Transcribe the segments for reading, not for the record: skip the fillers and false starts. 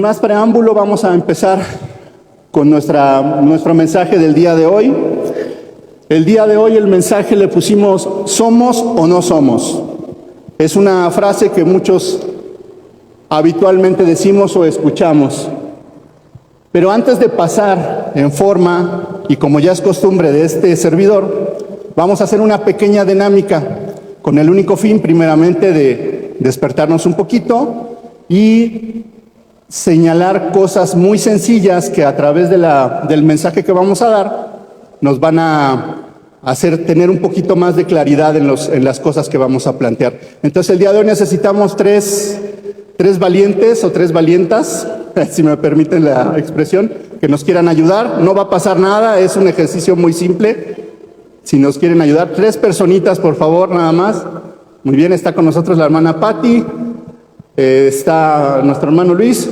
Sin más preámbulo, vamos a empezar con nuestro mensaje del día de hoy. El día de hoy el mensaje le pusimos ¿somos o no somos? Es una frase que muchos habitualmente decimos o escuchamos. Pero antes de pasar en forma, y como ya es costumbre de este servidor, vamos a hacer una pequeña dinámica con el único fin, primeramente, de despertarnos un poquito y señalar cosas muy sencillas que a través del mensaje que vamos a dar nos van a hacer tener un poquito más de claridad en las cosas que vamos a plantear. Entonces, el día de hoy necesitamos tres valientes o tres valientas, si me permiten la expresión, que nos quieran ayudar. No va a pasar nada, es un ejercicio muy simple. Si nos quieren ayudar, 3 personitas, por favor, nada más. Muy bien, está con nosotros la hermana Patti, está nuestro hermano Luis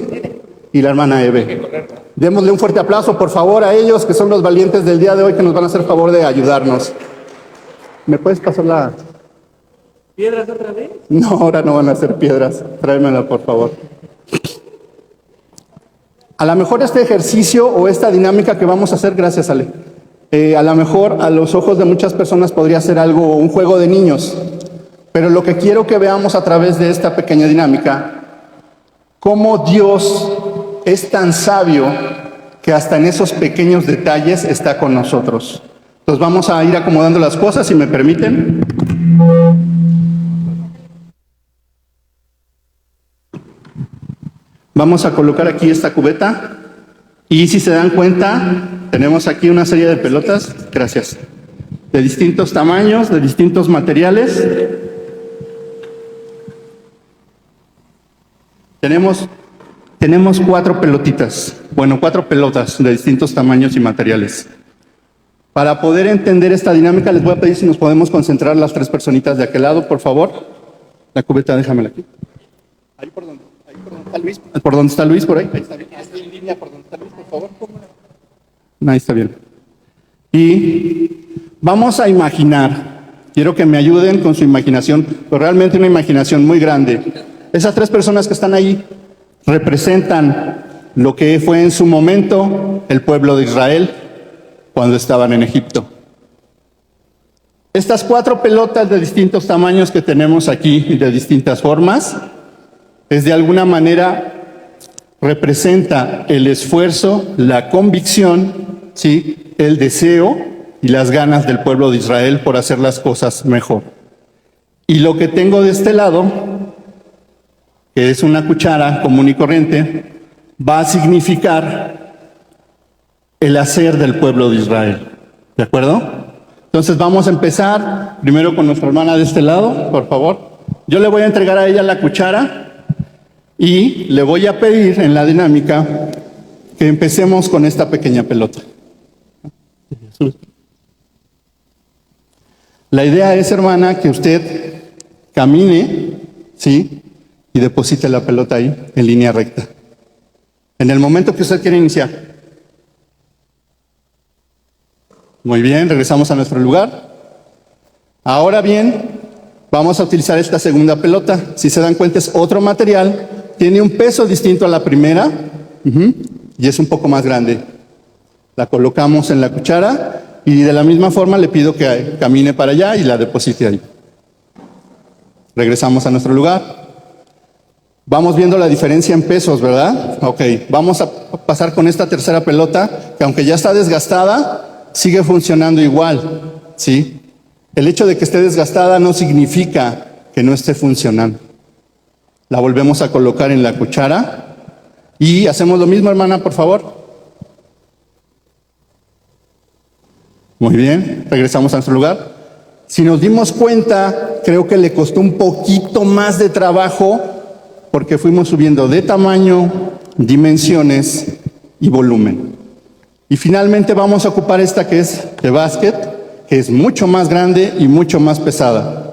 y la hermana Eve. Démosle un fuerte aplauso, por favor, a ellos, que son los valientes del día de hoy, que nos van a hacer favor de ayudarnos. ¿Me puedes pasar la...? ¿Piedras otra vez? No, ahora no van a ser piedras. Tráemela, por favor. A lo mejor este ejercicio o esta dinámica que vamos a hacer, gracias Ale, a lo mejor a los ojos de muchas personas podría ser algo, un juego de niños. Pero lo que quiero que veamos a través de esta pequeña dinámica, cómo Dios es tan sabio que hasta en esos pequeños detalles está con nosotros. Entonces vamos a ir acomodando las cosas, si me permiten. Vamos a colocar aquí esta cubeta y si se dan cuenta, tenemos aquí una serie de pelotas, gracias, de distintos tamaños, de distintos materiales. Tenemos 4 pelotitas, bueno, 4 pelotas de distintos tamaños y materiales. Para poder entender esta dinámica, les voy a pedir si nos podemos concentrar las 3 personitas de aquel lado, por favor. La cubeta, déjamela aquí. Ahí por donde está Luis. ¿Por dónde está Luis? Por ahí. Ahí está bien. Estoy en línea por donde está Luis, por favor. Ahí está bien. Y vamos a imaginar, quiero que me ayuden con su imaginación, pero realmente una imaginación muy grande. Esas 3 personas que están ahí representan lo que fue en su momento el pueblo de Israel cuando estaban en Egipto. Estas 4 pelotas de distintos tamaños que tenemos aquí y de distintas formas, es de alguna manera representa el esfuerzo, la convicción, ¿sí?, el deseo y las ganas del pueblo de Israel por hacer las cosas mejor. Y lo que tengo de este lado, que es una cuchara común y corriente, va a significar el hacer del pueblo de Israel. ¿De acuerdo? Entonces vamos a empezar primero con nuestra hermana de este lado, por favor. Yo le voy a entregar a ella la cuchara y le voy a pedir en la dinámica que empecemos con esta pequeña pelota. La idea es, hermana, que usted camine, ¿sí?, y deposite la pelota ahí, en línea recta. En el momento que usted quiere iniciar. Muy bien, regresamos a nuestro lugar. Ahora bien, vamos a utilizar esta segunda pelota. Si se dan cuenta, es otro material. Tiene un peso distinto a la primera y es un poco más grande. La colocamos en la cuchara y de la misma forma le pido que camine para allá y la deposite ahí. Regresamos a nuestro lugar. Vamos viendo la diferencia en pesos, ¿verdad? Ok, vamos a pasar con esta tercera pelota, que aunque ya está desgastada, sigue funcionando igual, ¿sí? El hecho de que esté desgastada no significa que no esté funcionando. La volvemos a colocar en la cuchara y hacemos lo mismo, hermana, por favor. Muy bien, regresamos a nuestro lugar. Si nos dimos cuenta, creo que le costó un poquito más de trabajo porque fuimos subiendo de tamaño, dimensiones y volumen. Y finalmente vamos a ocupar esta que es de básquet, que es mucho más grande y mucho más pesada.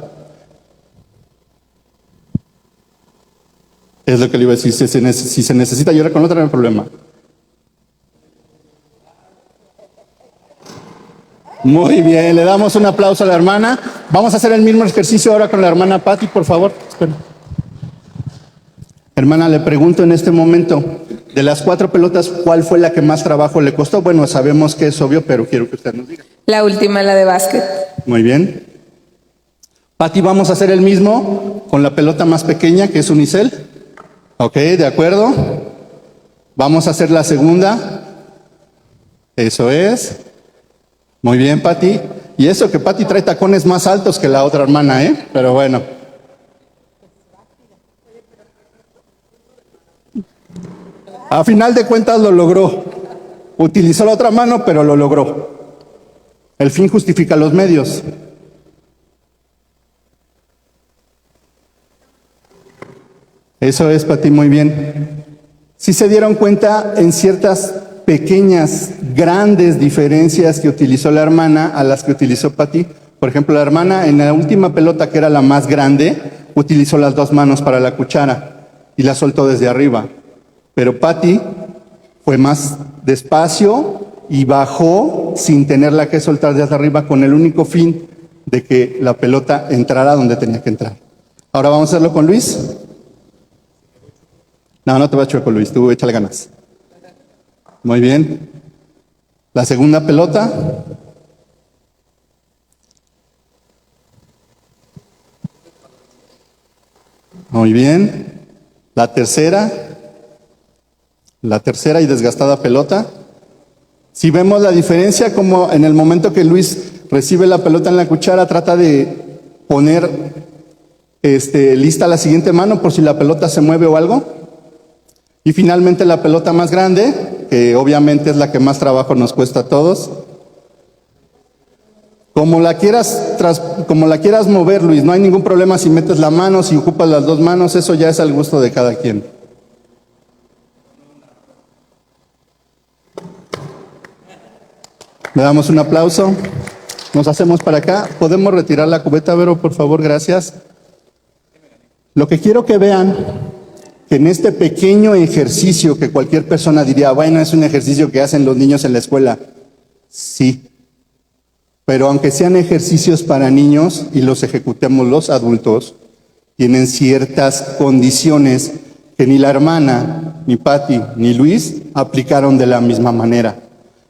Es lo que le iba a decir, si se necesita ayudar con otra, no hay problema. Muy bien, le damos un aplauso a la hermana. Vamos a hacer el mismo ejercicio ahora con la hermana Patti, por favor. Espera. Hermana, le pregunto en este momento, De las 4 pelotas, ¿cuál fue la que más trabajo le costó? Bueno, sabemos que es obvio, pero quiero que usted nos diga. La última, la de básquet. Muy bien. Pati, vamos a hacer el mismo con la pelota más pequeña, que es unicel. Ok, de acuerdo. Vamos a hacer la segunda. Eso es. Muy bien, Pati. Y eso que Pati trae tacones más altos que la otra hermana, ¿eh? Pero bueno. A final de cuentas lo logró. Utilizó la otra mano, pero lo logró. El fin justifica los medios. Eso es, Pati, muy bien. Si se dieron cuenta en ciertas pequeñas, grandes diferencias que utilizó la hermana a las que utilizó Pati. Por ejemplo, la hermana en la última pelota, que era la más grande, utilizó las 2 manos para la cuchara y la soltó desde arriba. Pero Pati fue más despacio y bajó sin tenerla que soltar desde arriba, con el único fin de que la pelota entrara donde tenía que entrar. Ahora vamos a hacerlo con Luis. No te va a chueco, Luis, tú échale ganas. Muy bien. La segunda pelota. Muy bien. La tercera y desgastada pelota. Si vemos la diferencia, como en el momento que Luis recibe la pelota en la cuchara, trata de poner lista la siguiente mano por si la pelota se mueve o algo. Y finalmente la pelota más grande, que obviamente es la que más trabajo nos cuesta a todos. Como la quieras mover, Luis, no hay ningún problema si metes la mano, si ocupas las 2 manos, eso ya es al gusto de cada quien. Le damos un aplauso. Nos hacemos para acá. ¿Podemos retirar la cubeta, Vero, por favor? Gracias. Lo que quiero que vean, que en este pequeño ejercicio que cualquier persona diría, bueno, es un ejercicio que hacen los niños en la escuela. Sí. Pero aunque sean ejercicios para niños y los ejecutemos los adultos, tienen ciertas condiciones que ni la hermana, ni Pati, ni Luis aplicaron de la misma manera.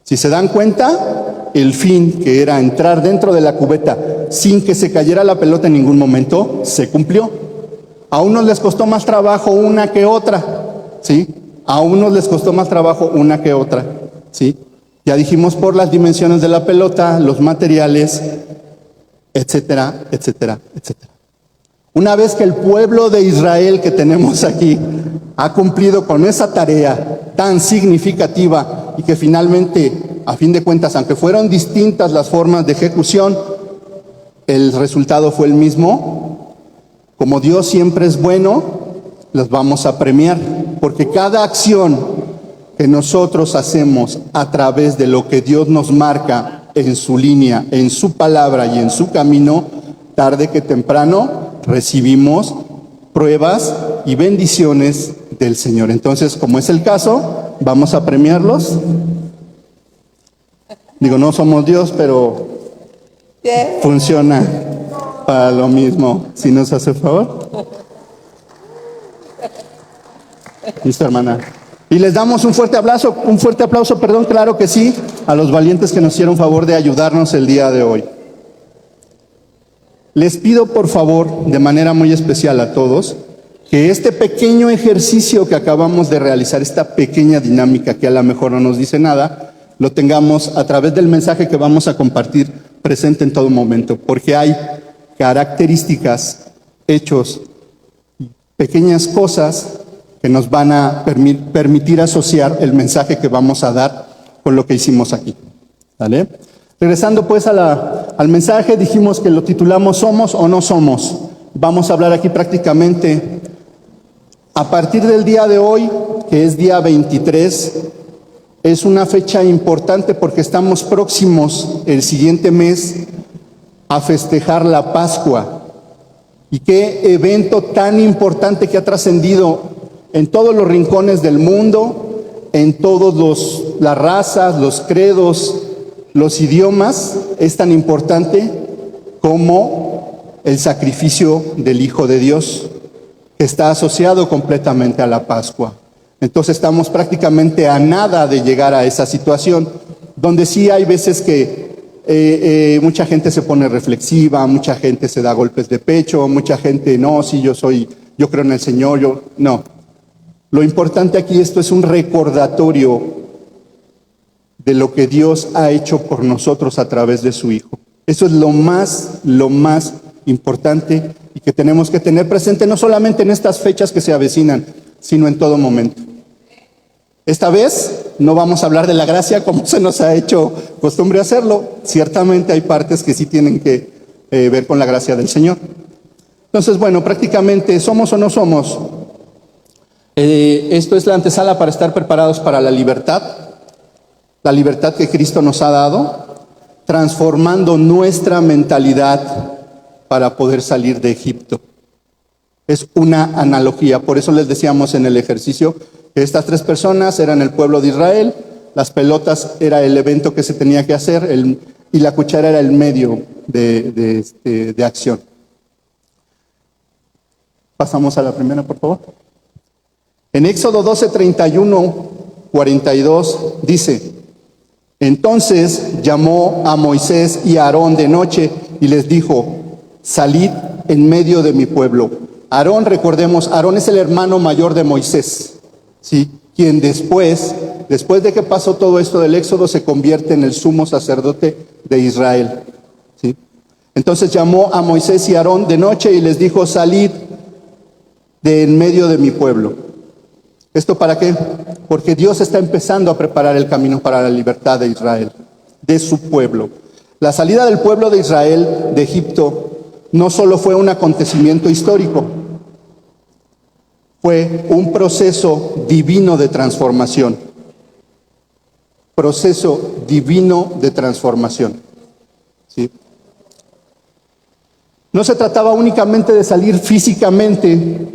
Si se dan cuenta, el fin, que era entrar dentro de la cubeta sin que se cayera la pelota en ningún momento, se cumplió. A unos les costó más trabajo una que otra, ¿sí? A unos les costó más trabajo una que otra, ¿sí? Ya dijimos por las dimensiones de la pelota, los materiales, etcétera, etcétera, etcétera. Una vez que el pueblo de Israel que tenemos aquí ha cumplido con esa tarea tan significativa y que finalmente, a fin de cuentas, aunque fueron distintas las formas de ejecución, el resultado fue el mismo. Como Dios siempre es bueno, los vamos a premiar, porque cada acción que nosotros hacemos a través de lo que Dios nos marca en su línea, en su palabra y en su camino, tarde que temprano recibimos pruebas y bendiciones del Señor. Entonces, como es el caso, vamos a premiarlos. Digo, no somos Dios, pero funciona para lo mismo. Si nos hace favor. Listo, hermana. Y les damos un fuerte aplauso, claro que sí, a los valientes que nos hicieron favor de ayudarnos el día de hoy. Les pido por favor, de manera muy especial a todos, que este pequeño ejercicio que acabamos de realizar, esta pequeña dinámica que a lo mejor no nos dice nada, lo tengamos a través del mensaje que vamos a compartir presente en todo momento, porque hay características, hechos, pequeñas cosas que nos van a permitir asociar el mensaje que vamos a dar con lo que hicimos aquí. ¿Vale? Regresando pues al mensaje, dijimos que lo titulamos ¿Somos o no somos? Vamos a hablar aquí prácticamente a partir del día de hoy, que es día 23, es una fecha importante porque estamos próximos el siguiente mes a festejar la Pascua. Y qué evento tan importante que ha trascendido en todos los rincones del mundo, en todas las razas, los credos, los idiomas, es tan importante como el sacrificio del Hijo de Dios, que está asociado completamente a la Pascua. Entonces estamos prácticamente a nada de llegar a esa situación, donde sí hay veces que mucha gente se pone reflexiva, mucha gente se da golpes de pecho, mucha gente, no, sí, yo creo en el Señor, no. Lo importante aquí, esto es un recordatorio de lo que Dios ha hecho por nosotros a través de su Hijo. Eso es lo más importante y que tenemos que tener presente, no solamente en estas fechas que se avecinan, sino en todo momento. Esta vez no vamos a hablar de la gracia como se nos ha hecho costumbre hacerlo. Ciertamente hay partes que sí tienen que ver con la gracia del Señor. Entonces, bueno, prácticamente somos o no somos. Esto es la antesala para estar preparados para la libertad que Cristo nos ha dado, transformando nuestra mentalidad para poder salir de Egipto. Es una analogía, por eso les decíamos en el ejercicio que estas tres personas eran el pueblo de Israel, las pelotas era el evento que se tenía que hacer y la cuchara era el medio de acción. Pasamos a la primera, por favor. En Éxodo 12, 31, 42 dice: entonces llamó a Moisés y a Aarón de noche y les dijo: salid en medio de mi pueblo. Aarón, recordemos, Aarón es el hermano mayor de Moisés, ¿sí? Quien después de que pasó todo esto del Éxodo, se convierte en el sumo sacerdote de Israel, ¿sí? Entonces llamó a Moisés y a Aarón de noche y les dijo: salid de en medio de mi pueblo. ¿Esto para qué? Porque Dios está empezando a preparar el camino para la libertad de Israel, de su pueblo. La salida del pueblo de Israel de Egipto no solo fue un acontecimiento histórico, fue un proceso divino de transformación. Proceso divino de transformación, ¿sí? No se trataba únicamente de salir físicamente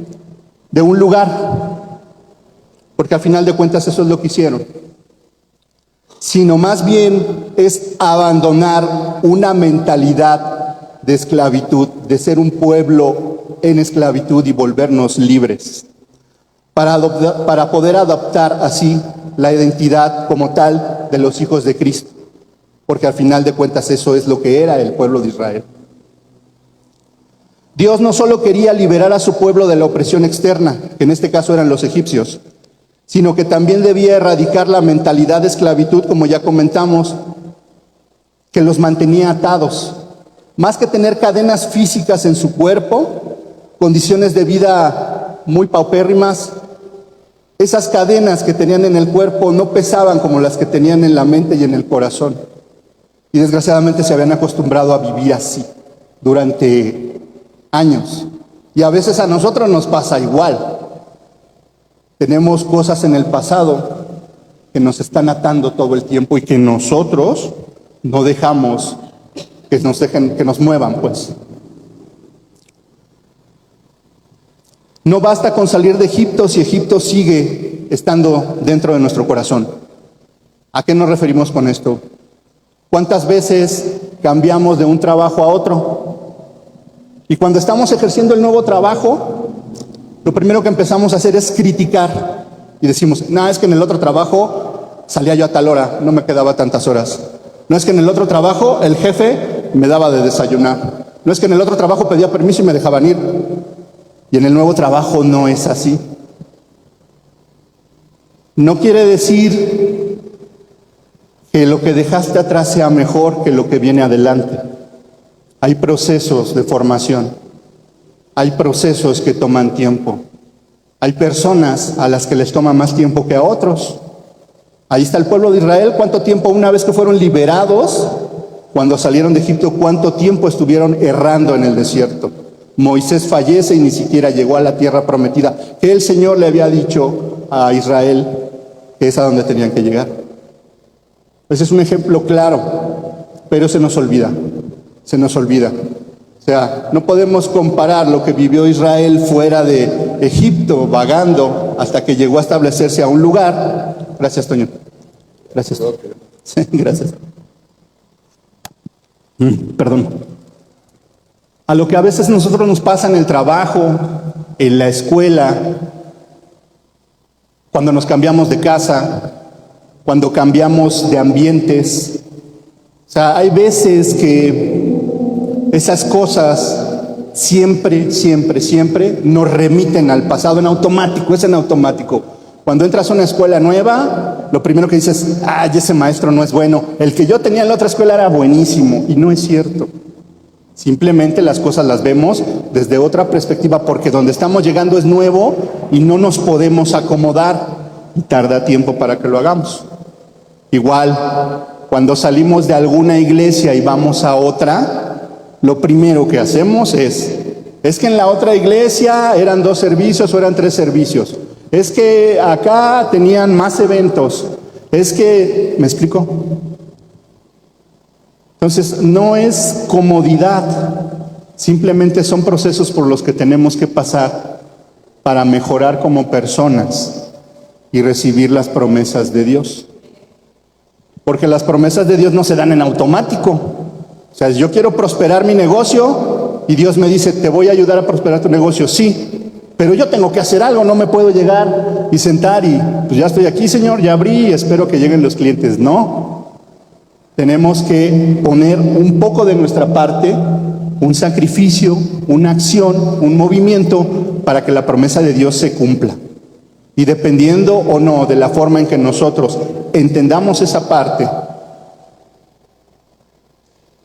de un lugar, porque al final de cuentas eso es lo que hicieron, sino más bien es abandonar una mentalidad de esclavitud, de ser un pueblo en esclavitud y volvernos libres, para poder adoptar así la identidad como tal de los hijos de Cristo, porque al final de cuentas eso es lo que era el pueblo de Israel. Dios no solo quería liberar a su pueblo de la opresión externa, que en este caso eran los egipcios, sino que también debía erradicar la mentalidad de esclavitud, como ya comentamos, que los mantenía atados. Más que tener cadenas físicas en su cuerpo, condiciones de vida muy paupérrimas, esas cadenas que tenían en el cuerpo no pesaban como las que tenían en la mente y en el corazón. Y desgraciadamente se habían acostumbrado a vivir así durante años. Y a veces a nosotros nos pasa igual. Tenemos cosas en el pasado que nos están atando todo el tiempo y que nosotros no dejamos que nos muevan, pues. No basta con salir de Egipto si Egipto sigue estando dentro de nuestro corazón. ¿A qué nos referimos con esto? ¿Cuántas veces cambiamos de un trabajo a otro? Y cuando estamos ejerciendo el nuevo trabajo, lo primero que empezamos a hacer es criticar. Y decimos: no, es que en el otro trabajo salía yo a tal hora, no me quedaba tantas horas. No, es que en el otro trabajo el jefe me daba de desayunar. No, es que en el otro trabajo pedía permiso y me dejaban ir. Y en el nuevo trabajo no es así. No quiere decir que lo que dejaste atrás sea mejor que lo que viene adelante. Hay procesos de formación. Hay procesos que toman tiempo. Hay personas a las que les toma más tiempo que a otros. Ahí está el pueblo de Israel. ¿Cuánto tiempo, una vez que fueron liberados, cuando salieron de Egipto, cuánto tiempo estuvieron errando en el desierto? Moisés fallece y ni siquiera llegó a la tierra prometida, que el Señor le había dicho a Israel que es a donde tenían que llegar. Ese es un ejemplo claro, pero se nos olvida. Se nos olvida. O sea, no podemos comparar lo que vivió Israel fuera de Egipto, vagando, hasta que llegó a establecerse a un lugar. Gracias, Toño. Gracias. Sí, gracias. Perdón. A lo que a veces nosotros nos pasa en el trabajo, en la escuela, cuando nos cambiamos de casa, cuando cambiamos de ambientes. O sea, hay veces que esas cosas siempre, siempre, siempre nos remiten al pasado en automático, es en automático. Cuando entras a una escuela nueva, lo primero que dices, ay, ese maestro no es bueno. El que yo tenía en la otra escuela era buenísimo, y no es cierto. Simplemente las cosas las vemos desde otra perspectiva, porque donde estamos llegando es nuevo y no nos podemos acomodar, y tarda tiempo para que lo hagamos. Igual, cuando salimos de alguna iglesia y vamos a otra, lo primero que hacemos es que en la otra iglesia eran 2 servicios o eran 3 servicios. Es que acá tenían más eventos. Es que, ¿me explico? Entonces, no es comodidad. Simplemente son procesos por los que tenemos que pasar para mejorar como personas y recibir las promesas de Dios. Porque las promesas de Dios no se dan en automático. O sea, yo quiero prosperar mi negocio y Dios me dice, te voy a ayudar a prosperar tu negocio. Sí, pero yo tengo que hacer algo, no me puedo llegar y sentar y pues ya estoy aquí, Señor, ya abrí y espero que lleguen los clientes. No, tenemos que poner un poco de nuestra parte, un sacrificio, una acción, un movimiento para que la promesa de Dios se cumpla. Y dependiendo o no de la forma en que nosotros entendamos esa parte,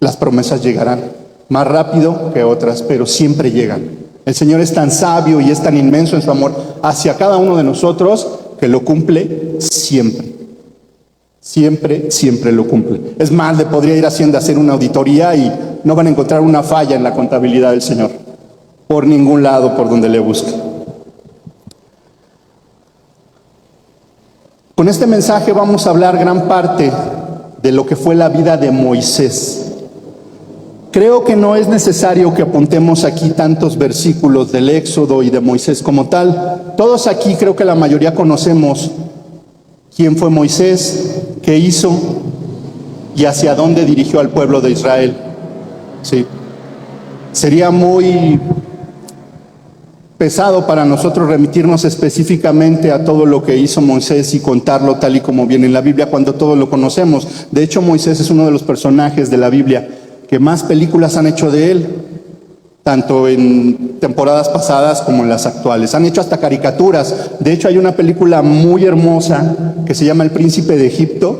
las promesas llegarán más rápido que otras, pero siempre llegan. El Señor es tan sabio y es tan inmenso en su amor hacia cada uno de nosotros que lo cumple siempre. Siempre, siempre lo cumple. Es más, le podría ir a Hacienda a hacer una auditoría y no van a encontrar una falla en la contabilidad del Señor, por ningún lado por donde le busquen. Con este mensaje vamos a hablar gran parte de lo que fue la vida de Moisés. Creo que no es necesario que apuntemos aquí tantos versículos del Éxodo y de Moisés como tal. Todos aquí, creo que la mayoría conocemos quién fue Moisés, qué hizo y hacia dónde dirigió al pueblo de Israel. Sí. Sería muy pesado para nosotros remitirnos específicamente a todo lo que hizo Moisés y contarlo tal y como viene en la Biblia cuando todos lo conocemos. De hecho, Moisés es uno de los personajes de la Biblia que más películas han hecho de él, tanto en temporadas pasadas como en las actuales. Han hecho hasta caricaturas. De hecho, hay una película muy hermosa que se llama El Príncipe de Egipto.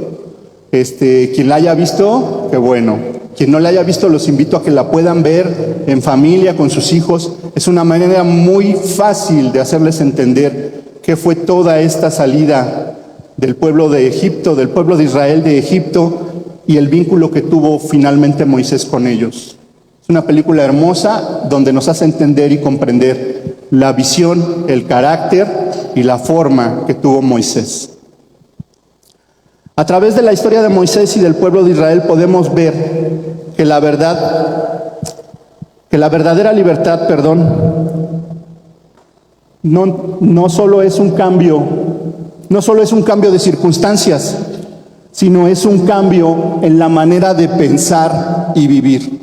Quien la haya visto, qué bueno. Quien no la haya visto, los invito a que la puedan ver en familia, con sus hijos. Es una manera muy fácil de hacerles entender qué fue toda esta salida del pueblo de Egipto, del pueblo de Israel de Egipto, y el vínculo que tuvo finalmente Moisés con ellos. Es una película hermosa donde nos hace entender y comprender la visión, el carácter y la forma que tuvo Moisés. A través de la historia de Moisés y del pueblo de Israel podemos ver que la verdadera libertad, no solo es un cambio de circunstancias, sino es un cambio en la manera de pensar y vivir.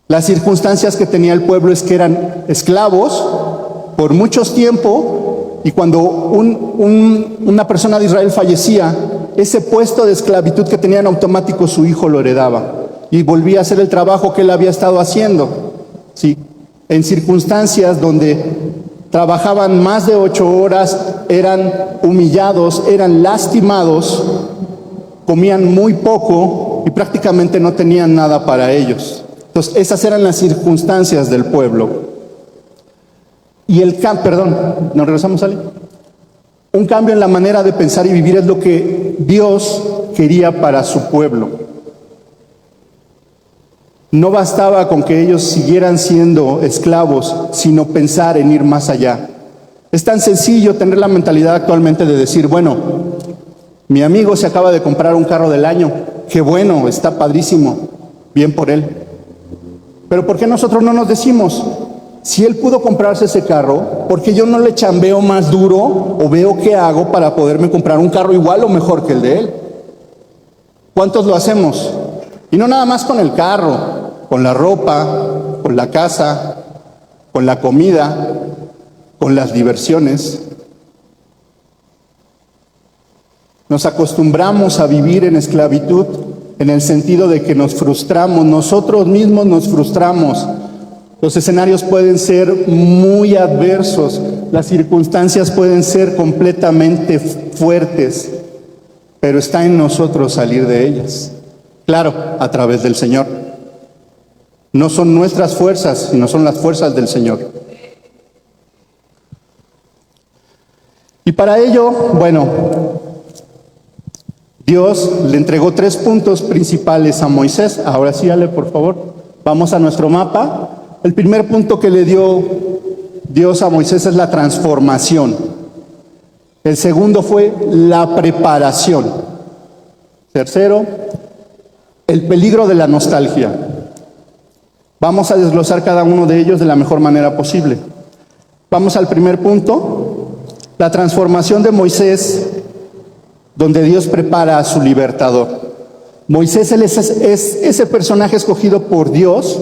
Las circunstancias que tenía el pueblo es que eran esclavos por mucho tiempo, y cuando una persona de Israel fallecía, ese puesto de esclavitud que tenía en automático su hijo lo heredaba y volvía a hacer el trabajo que él había estado haciendo. ¿Sí? En circunstancias donde trabajaban más de 8 horas, eran humillados, eran lastimados, comían muy poco y prácticamente no tenían nada para ellos. Entonces, esas eran las circunstancias del pueblo. Y nos regresamos, Ale. Un cambio en la manera de pensar y vivir es lo que Dios quería para su pueblo. No bastaba con que ellos siguieran siendo esclavos, sino pensar en ir más allá. Es tan sencillo tener la mentalidad actualmente de decir, bueno, mi amigo se acaba de comprar un carro del año, qué bueno, está padrísimo, bien por él. Pero ¿por qué nosotros no nos decimos, si él pudo comprarse ese carro, ¿por qué yo no le chambeo más duro o veo qué hago para poderme comprar un carro igual o mejor que el de él? ¿Cuántos lo hacemos? Y no nada más con el carro, con la ropa, con la casa, con la comida, con las diversiones. Nos acostumbramos a vivir en esclavitud en el sentido de que nos frustramos, nosotros mismos nos frustramos. Los escenarios pueden ser muy adversos, las circunstancias pueden ser completamente fuertes, pero está en nosotros salir de ellas. Claro, a través del Señor. No son nuestras fuerzas, sino son las fuerzas del Señor. Y para ello, bueno, Dios le entregó 3 puntos principales a Moisés. Ahora sí, Ale, por favor. Vamos a nuestro mapa. El primer punto que le dio Dios a Moisés es la transformación. El segundo fue la preparación. Tercero, el peligro de la nostalgia. Vamos a desglosar cada uno de ellos de la mejor manera posible. Vamos al primer punto, la transformación de Moisés, donde Dios prepara a su libertador. Moisés es ese personaje escogido por Dios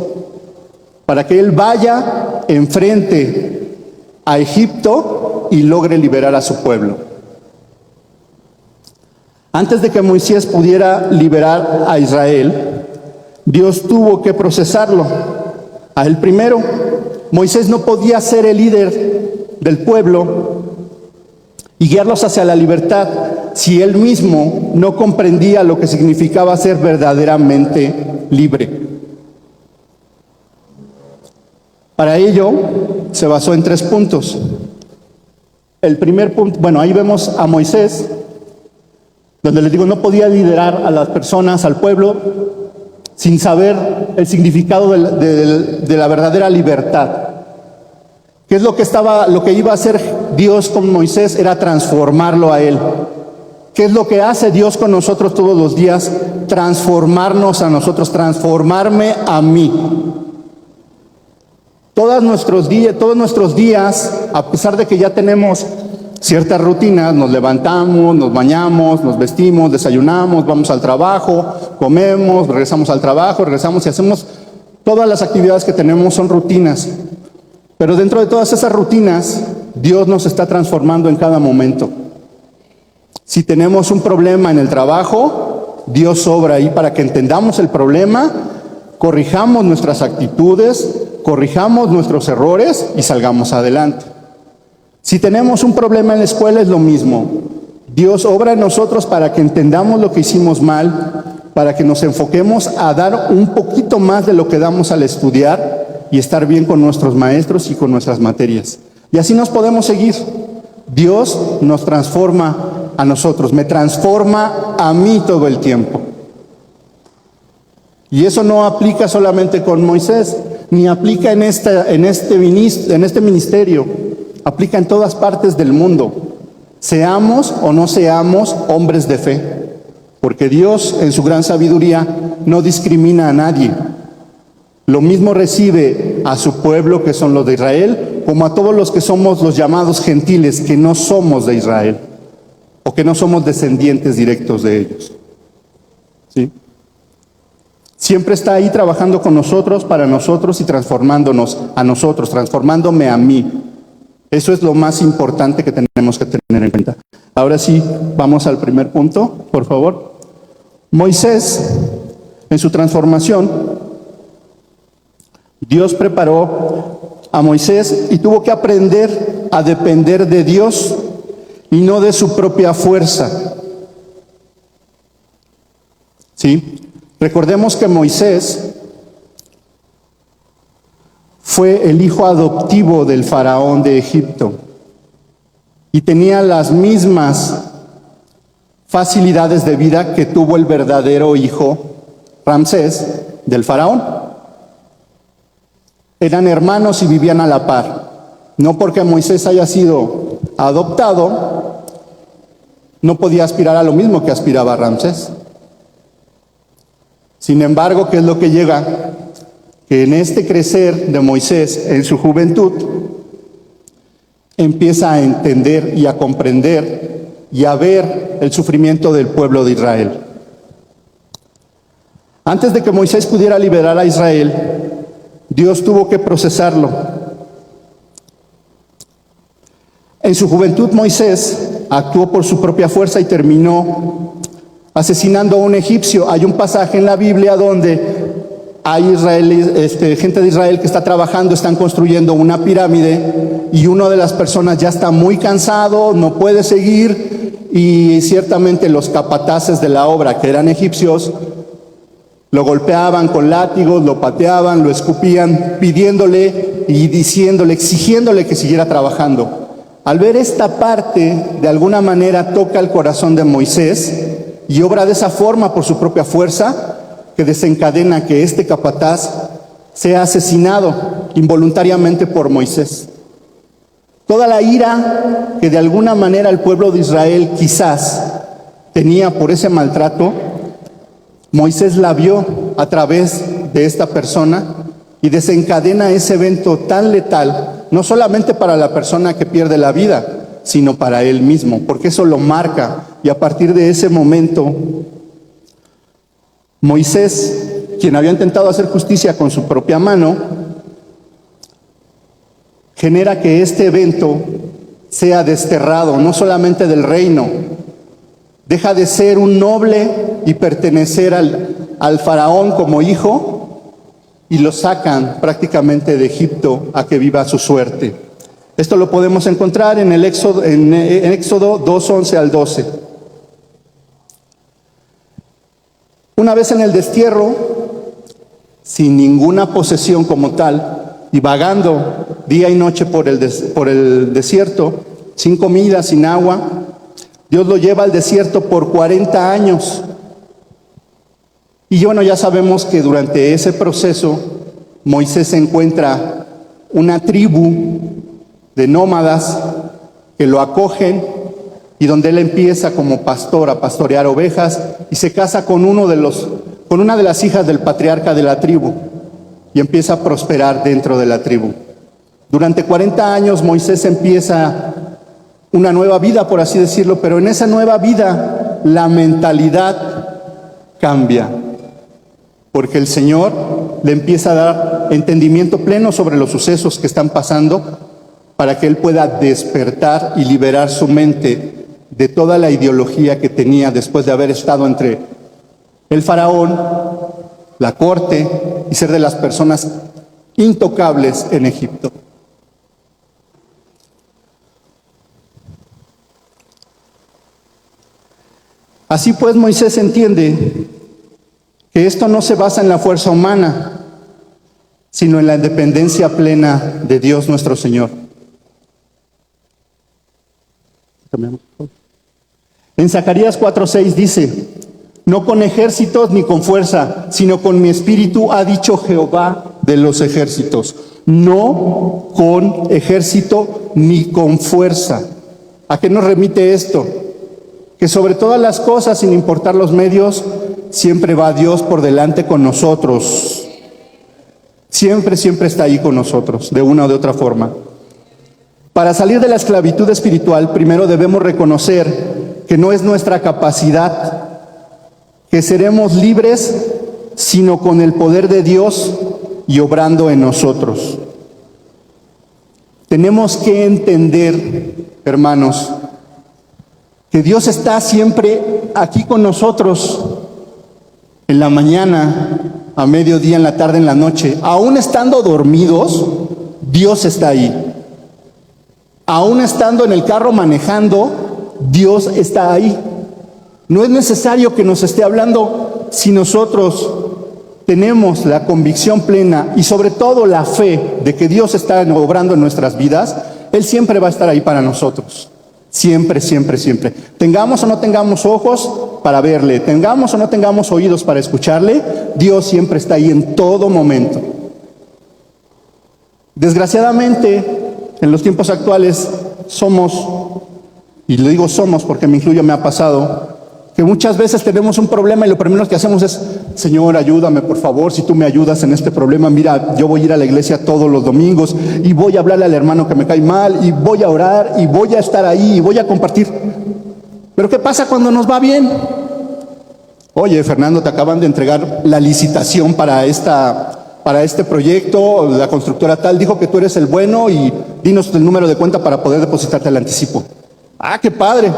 para que él vaya enfrente a Egipto y logre liberar a su pueblo. Antes de que Moisés pudiera liberar a Israel, Dios tuvo que procesarlo. A él primero. Moisés no podía ser el líder del pueblo y guiarlos hacia la libertad si él mismo no comprendía lo que significaba ser verdaderamente libre. Para ello se basó en 3 puntos. El primer punto, bueno, ahí vemos a Moisés, donde les digo, no podía liderar a las personas, al pueblo, sin saber el significado de la verdadera libertad. ¿Qué es lo que iba a hacer Dios con Moisés? Era transformarlo a él. ¿Qué es lo que hace Dios con nosotros todos los días? Transformarnos a nosotros, transformarme a mí. Todos nuestros días, a pesar de que ya tenemos ciertas rutinas, nos levantamos, nos bañamos, nos vestimos, desayunamos, vamos al trabajo, comemos, regresamos al trabajo, regresamos y hacemos todas las actividades que tenemos son rutinas. Pero dentro de todas esas rutinas, Dios nos está transformando en cada momento. Si tenemos un problema en el trabajo, Dios obra ahí para que entendamos el problema, corrijamos nuestras actitudes, corrijamos nuestros errores y salgamos adelante. Si tenemos un problema en la escuela es lo mismo. Dios obra en nosotros para que entendamos lo que hicimos mal, para que nos enfoquemos a dar un poquito más de lo que damos al estudiar y estar bien con nuestros maestros y con nuestras materias. Y así nos podemos seguir. Dios nos transforma a nosotros, me transforma a mí todo el tiempo. Y eso no aplica solamente con Moisés, ni aplica en este ministerio, aplica en todas partes del mundo. Seamos o no seamos hombres de fe, porque Dios en su gran sabiduría no discrimina a nadie. Lo mismo recibe a su pueblo, que son los de Israel, como a todos los que somos los llamados gentiles, que no somos de Israel, o que no somos descendientes directos de ellos. ¿Sí? Siempre está ahí trabajando con nosotros, para nosotros y transformándonos a nosotros, transformándome a mí. Eso es lo más importante que tenemos que tener en cuenta. Ahora sí, vamos al primer punto, por favor. Moisés, en su transformación, Dios preparó a Moisés y tuvo que aprender a depender de Dios y no de su propia fuerza. ¿Sí? Recordemos que Moisés fue el hijo adoptivo del faraón de Egipto y tenía las mismas facilidades de vida que tuvo el verdadero hijo Ramsés del faraón. Eran hermanos y vivían a la par. No porque Moisés haya sido adoptado, no podía aspirar a lo mismo que aspiraba Ramsés. Sin embargo, ¿qué es lo que llega? Que en este crecer de Moisés en su juventud, empieza a entender y a comprender y a ver el sufrimiento del pueblo de Israel. Antes de que Moisés pudiera liberar a Israel, Dios tuvo que procesarlo. En su juventud Moisés actuó por su propia fuerza y terminó asesinando a un egipcio. Hay un pasaje en la Biblia donde hay gente de Israel que está trabajando, están construyendo una pirámide y una de las personas ya está muy cansado, no puede seguir, y ciertamente los capataces de la obra, que eran egipcios, lo golpeaban con látigos, lo pateaban, lo escupían, pidiéndole y diciéndole, exigiéndole que siguiera trabajando. Al ver esta parte, de alguna manera toca el corazón de Moisés y obra de esa forma por su propia fuerza, que desencadena que este capataz sea asesinado involuntariamente por Moisés. Toda la ira que de alguna manera el pueblo de Israel quizás tenía por ese maltrato, Moisés la vio a través de esta persona y desencadena ese evento tan letal, no solamente para la persona que pierde la vida, sino para él mismo, porque eso lo marca. Y a partir de ese momento, Moisés, quien había intentado hacer justicia con su propia mano, genera que este evento sea desterrado, no solamente del reino, deja de ser un noble y pertenecer al faraón como hijo, y lo sacan prácticamente de Egipto a que viva su suerte. Esto lo podemos encontrar en el Éxodo, en Éxodo 2:11 al 12. Una vez en el destierro, sin ninguna posesión como tal, y vagando día y noche por el desierto, sin comida, sin agua, Dios lo lleva al desierto por 40 años. Y bueno, ya sabemos que durante ese proceso, Moisés encuentra una tribu de nómadas que lo acogen, y donde él empieza como pastor a pastorear ovejas, y se casa con una de las hijas del patriarca de la tribu, y empieza a prosperar dentro de la tribu. Durante 40 años Moisés empieza una nueva vida, por así decirlo, pero en esa nueva vida la mentalidad cambia, porque el Señor le empieza a dar entendimiento pleno sobre los sucesos que están pasando, para que él pueda despertar y liberar su mente de toda la ideología que tenía después de haber estado entre el faraón, la corte, y ser de las personas intocables en Egipto. Así pues, Moisés entiende que esto no se basa en la fuerza humana, sino en la dependencia plena de Dios nuestro Señor. En Zacarías 4:6 dice: no con ejércitos ni con fuerza, sino con mi espíritu, ha dicho Jehová de los ejércitos. No con ejército ni con fuerza. ¿A qué nos remite esto? Que sobre todas las cosas, sin importar los medios, siempre va Dios por delante con nosotros. Siempre, siempre está ahí con nosotros, de una o de otra forma. Para salir de la esclavitud espiritual, primero debemos reconocer que no es nuestra capacidad, que seremos libres, sino con el poder de Dios y obrando en nosotros. Tenemos que entender, hermanos, que Dios está siempre aquí con nosotros, en la mañana, a mediodía, en la tarde, en la noche. Aún estando dormidos, Dios está ahí. Aún estando en el carro manejando, Dios está ahí. No es necesario que nos esté hablando si nosotros tenemos la convicción plena y sobre todo la fe de que Dios está obrando en nuestras vidas. Él siempre va a estar ahí para nosotros. Siempre, siempre, siempre. Tengamos o no tengamos ojos para verle, tengamos o no tengamos oídos para escucharle, Dios siempre está ahí en todo momento. Desgraciadamente, en los tiempos actuales somos, y le digo somos porque me incluyo, me ha pasado, que muchas veces tenemos un problema y lo primero que hacemos es: Señor, ayúdame por favor, si tú me ayudas en este problema, mira, yo voy a ir a la iglesia todos los domingos y voy a hablarle al hermano que me cae mal y voy a orar y voy a estar ahí y voy a compartir. Pero ¿qué pasa cuando nos va bien? Oye, Fernando, te acaban de entregar la licitación para este proyecto, la constructora tal dijo que tú eres el bueno y dinos el número de cuenta para poder depositarte el anticipo. Ah, qué padre.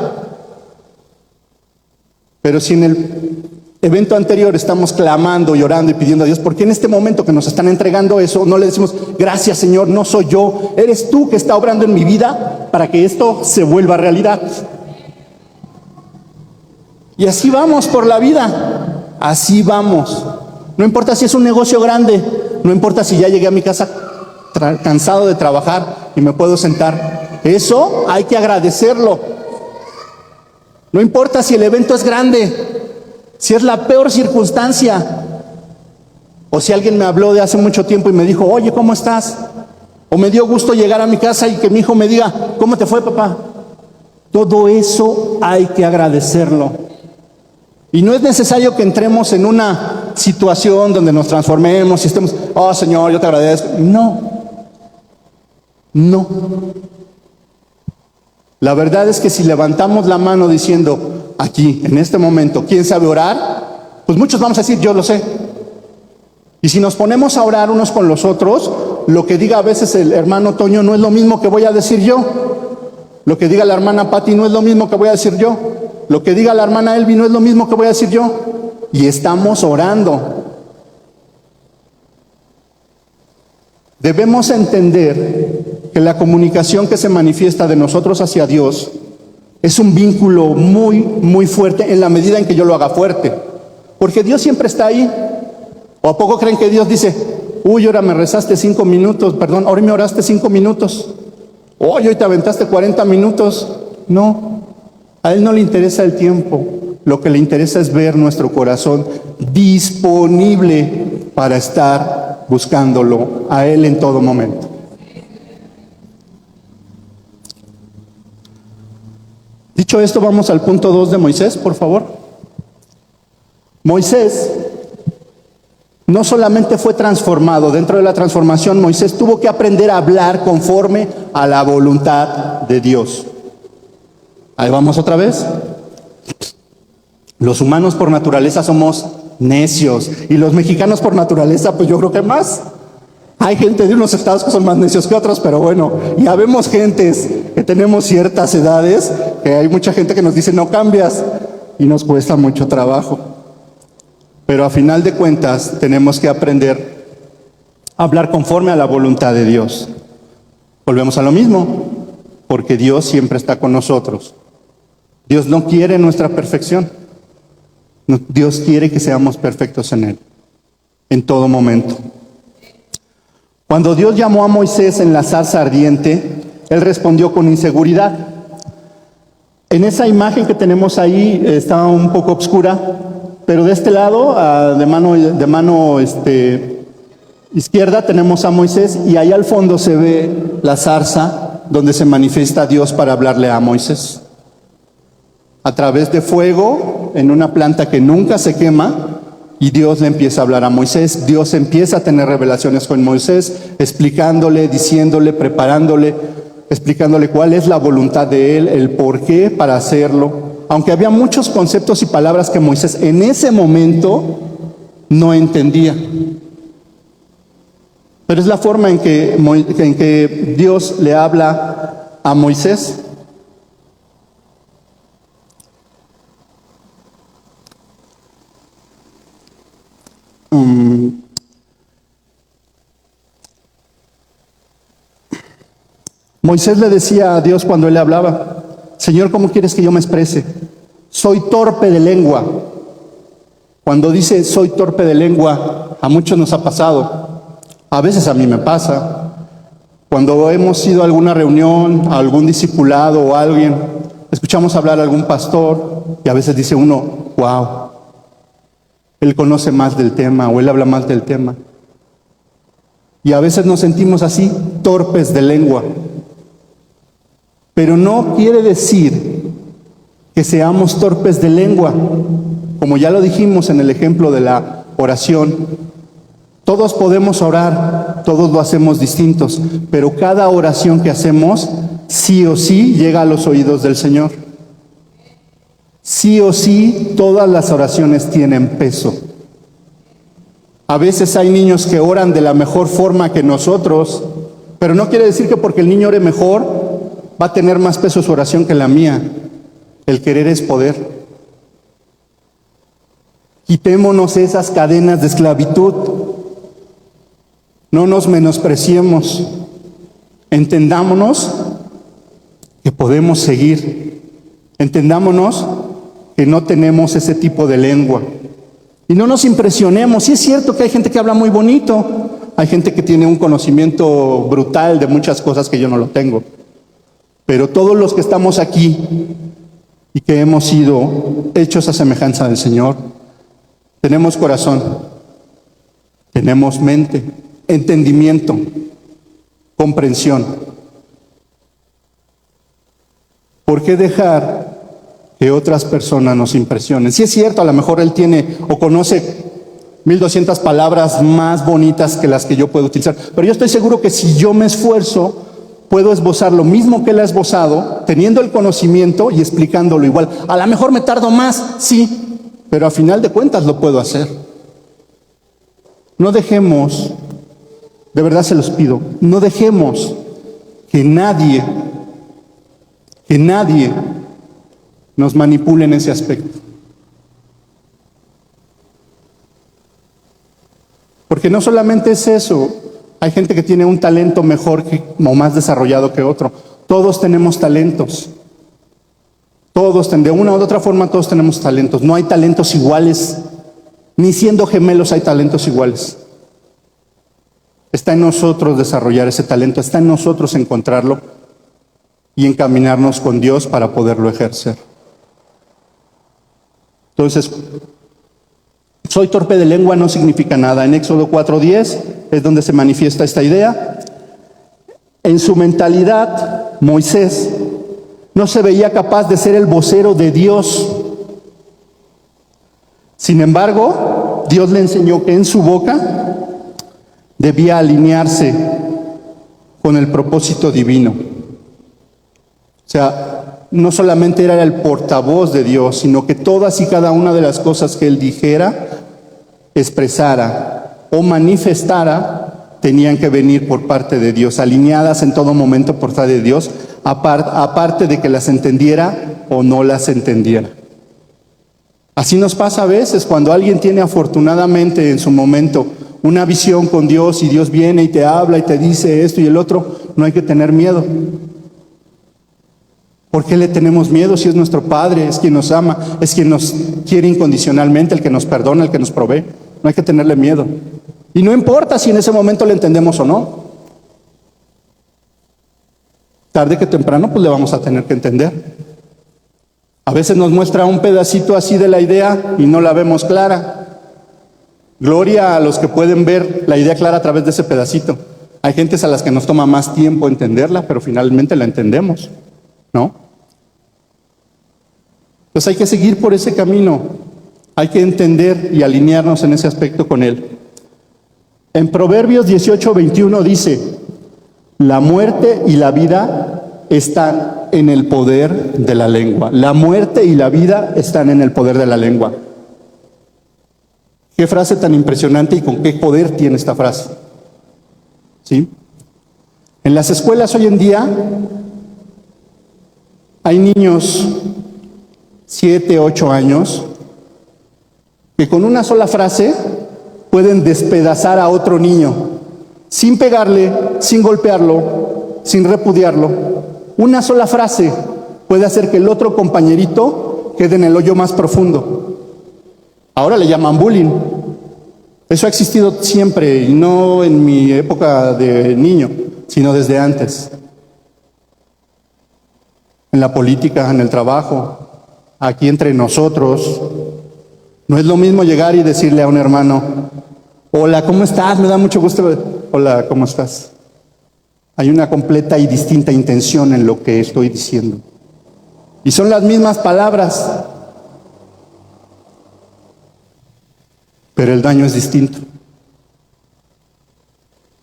Pero si en el evento anterior estamos clamando, llorando y pidiendo a Dios, ¿por qué en este momento que nos están entregando eso no le decimos, gracias Señor, no soy yo, eres tú que está obrando en mi vida para que esto se vuelva realidad? Y así vamos por la vida, así vamos. No importa si es un negocio grande, no importa si ya llegué a mi casa cansado de trabajar y me puedo sentar. Eso hay que agradecerlo. No importa si el evento es grande, si es la peor circunstancia, o si alguien me habló de hace mucho tiempo y me dijo, oye, ¿cómo estás? O me dio gusto llegar a mi casa y que mi hijo me diga, ¿cómo te fue, papá? Todo eso hay que agradecerlo. Y no es necesario que entremos en una situación donde nos transformemos y estemos, oh Señor, yo te agradezco. No. La verdad es que si levantamos la mano diciendo, aquí, en este momento, ¿quién sabe orar? Pues muchos vamos a decir, yo lo sé. Y si nos ponemos a orar unos con los otros, lo que diga a veces el hermano Toño no es lo mismo que voy a decir yo. Lo que diga la hermana Pati no es lo mismo que voy a decir yo. Lo que diga la hermana Elvi no es lo mismo que voy a decir yo. Y estamos orando. Debemos entender que la comunicación que se manifiesta de nosotros hacia Dios es un vínculo muy, muy fuerte en la medida en que yo lo haga fuerte. Porque Dios siempre está ahí. ¿O a poco creen que Dios dice, uy, ahora me rezaste 5 minutos, perdón, ahora me oraste 5 minutos? Oye, hoy te aventaste 40 minutos. No. A Él no le interesa el tiempo, lo que le interesa es ver nuestro corazón disponible para estar buscándolo a Él en todo momento. Dicho esto, vamos al punto 2 de Moisés, por favor. Moisés no solamente fue transformado, dentro de la transformación Moisés tuvo que aprender a hablar conforme a la voluntad de Dios. Ahí vamos otra vez. Los humanos por naturaleza somos necios y los mexicanos por naturaleza, pues yo creo que más. Hay gente de unos estados que son más necios que otros, pero bueno, ya vemos gentes que tenemos ciertas edades, que hay mucha gente que nos dice no cambias y nos cuesta mucho trabajo. Pero a final de cuentas tenemos que aprender a hablar conforme a la voluntad de Dios. Volvemos a lo mismo, porque Dios siempre está con nosotros. Dios no quiere nuestra perfección. Dios quiere que seamos perfectos en Él, en todo momento. Cuando Dios llamó a Moisés en la zarza ardiente, Él respondió con inseguridad. En esa imagen que tenemos ahí está un poco oscura, pero de este lado, de mano izquierda, tenemos a Moisés y ahí al fondo se ve la zarza donde se manifiesta Dios para hablarle a Moisés. A través de fuego, en una planta que nunca se quema, y Dios le empieza a hablar a Moisés. Dios empieza a tener revelaciones con Moisés, explicándole, diciéndole, preparándole, explicándole cuál es la voluntad de Él, el por qué para hacerlo. Aunque había muchos conceptos y palabras que Moisés en ese momento no entendía. Pero es la forma en que Dios le habla a Moisés. Moisés le decía a Dios cuando él le hablaba, Señor, ¿cómo quieres que yo me exprese? Soy torpe de lengua. Cuando dice soy torpe de lengua, a muchos nos ha pasado. A veces a mí me pasa. Cuando hemos ido a alguna reunión, a algún discipulado o a alguien, escuchamos hablar a algún pastor y a veces dice uno, wow, él conoce más del tema o él habla más del tema. Y a veces nos sentimos así, torpes de lengua. Pero no quiere decir que seamos torpes de lengua. Como ya lo dijimos en el ejemplo de la oración, todos podemos orar, todos lo hacemos distintos, pero cada oración que hacemos, sí o sí, llega a los oídos del Señor. Sí o sí, todas las oraciones tienen peso. A veces hay niños que oran de la mejor forma que nosotros, pero no quiere decir que porque el niño ore mejor, va a tener más peso su oración que la mía. El querer es poder. Quitémonos esas cadenas de esclavitud. No nos menospreciemos. Entendámonos que podemos seguir. Entendámonos que no tenemos ese tipo de lengua. Y no nos impresionemos. Sí es cierto que hay gente que habla muy bonito. Hay gente que tiene un conocimiento brutal de muchas cosas que yo no lo tengo. Pero todos los que estamos aquí y que hemos sido hechos a semejanza del Señor, tenemos corazón, tenemos mente, entendimiento, comprensión. ¿Por qué dejar que otras personas nos impresionen? Sí es cierto, a lo mejor él tiene o conoce 1200 palabras más bonitas que las que yo puedo utilizar, pero yo estoy seguro que si yo me esfuerzo, puedo esbozar lo mismo que él ha esbozado, teniendo el conocimiento y explicándolo igual. A lo mejor me tardo más, sí, pero a final de cuentas lo puedo hacer. No dejemos, de verdad se los pido, no dejemos que nadie nos manipule en ese aspecto. Porque no solamente es eso, hay gente que tiene un talento mejor o más desarrollado que otro. Todos tenemos talentos. Todos, de una u otra forma, todos tenemos talentos. No hay talentos iguales, ni siendo gemelos hay talentos iguales. Está en nosotros desarrollar ese talento, está en nosotros encontrarlo y encaminarnos con Dios para poderlo ejercer. Entonces, soy torpe de lengua no significa nada. En Éxodo 4:10 es donde se manifiesta esta idea. En su mentalidad, Moisés no se veía capaz de ser el vocero de Dios. Sin embargo, Dios le enseñó que en su boca debía alinearse con el propósito divino. O sea, no solamente era el portavoz de Dios, sino que todas y cada una de las cosas que él dijera, expresara o manifestara, tenían que venir por parte de Dios, alineadas en todo momento por parte de Dios, aparte de que las entendiera o no las entendiera. Así nos pasa a veces cuando alguien tiene afortunadamente en su momento una visión con Dios y Dios viene y te habla y te dice esto y el otro, no hay que tener miedo. ¿Por qué le tenemos miedo si es nuestro Padre, es quien nos ama, es quien nos quiere incondicionalmente, el que nos perdona, el que nos provee? No hay que tenerle miedo. Y no importa si en ese momento le entendemos o no. Tarde que temprano, pues le vamos a tener que entender. A veces nos muestra un pedacito así de la idea y no la vemos clara. Gloria a los que pueden ver la idea clara a través de ese pedacito. Hay gentes a las que nos toma más tiempo entenderla, pero finalmente la entendemos, ¿no? Entonces hay que seguir por ese camino. Hay que entender y alinearnos en ese aspecto con Él. En Proverbios 18:21 dice: la muerte y la vida están en el poder de la lengua. La muerte y la vida están en el poder de la lengua. Qué frase tan impresionante y con qué poder tiene esta frase. ¿Sí? En las escuelas hoy en día hay niños 7, 8 años que con una sola frase pueden despedazar a otro niño, sin pegarle, sin golpearlo, sin repudiarlo. Una sola frase puede hacer que el otro compañerito quede en el hoyo más profundo. Ahora le llaman bullying. Eso ha existido siempre, y no en mi época de niño, sino desde antes. En la política, en el trabajo, aquí entre nosotros. No es lo mismo llegar y decirle a un hermano: hola, ¿cómo estás? Me da mucho gusto. Hola, ¿cómo estás? Hay una completa y distinta intención en lo que estoy diciendo. Y son las mismas palabras, pero el daño es distinto.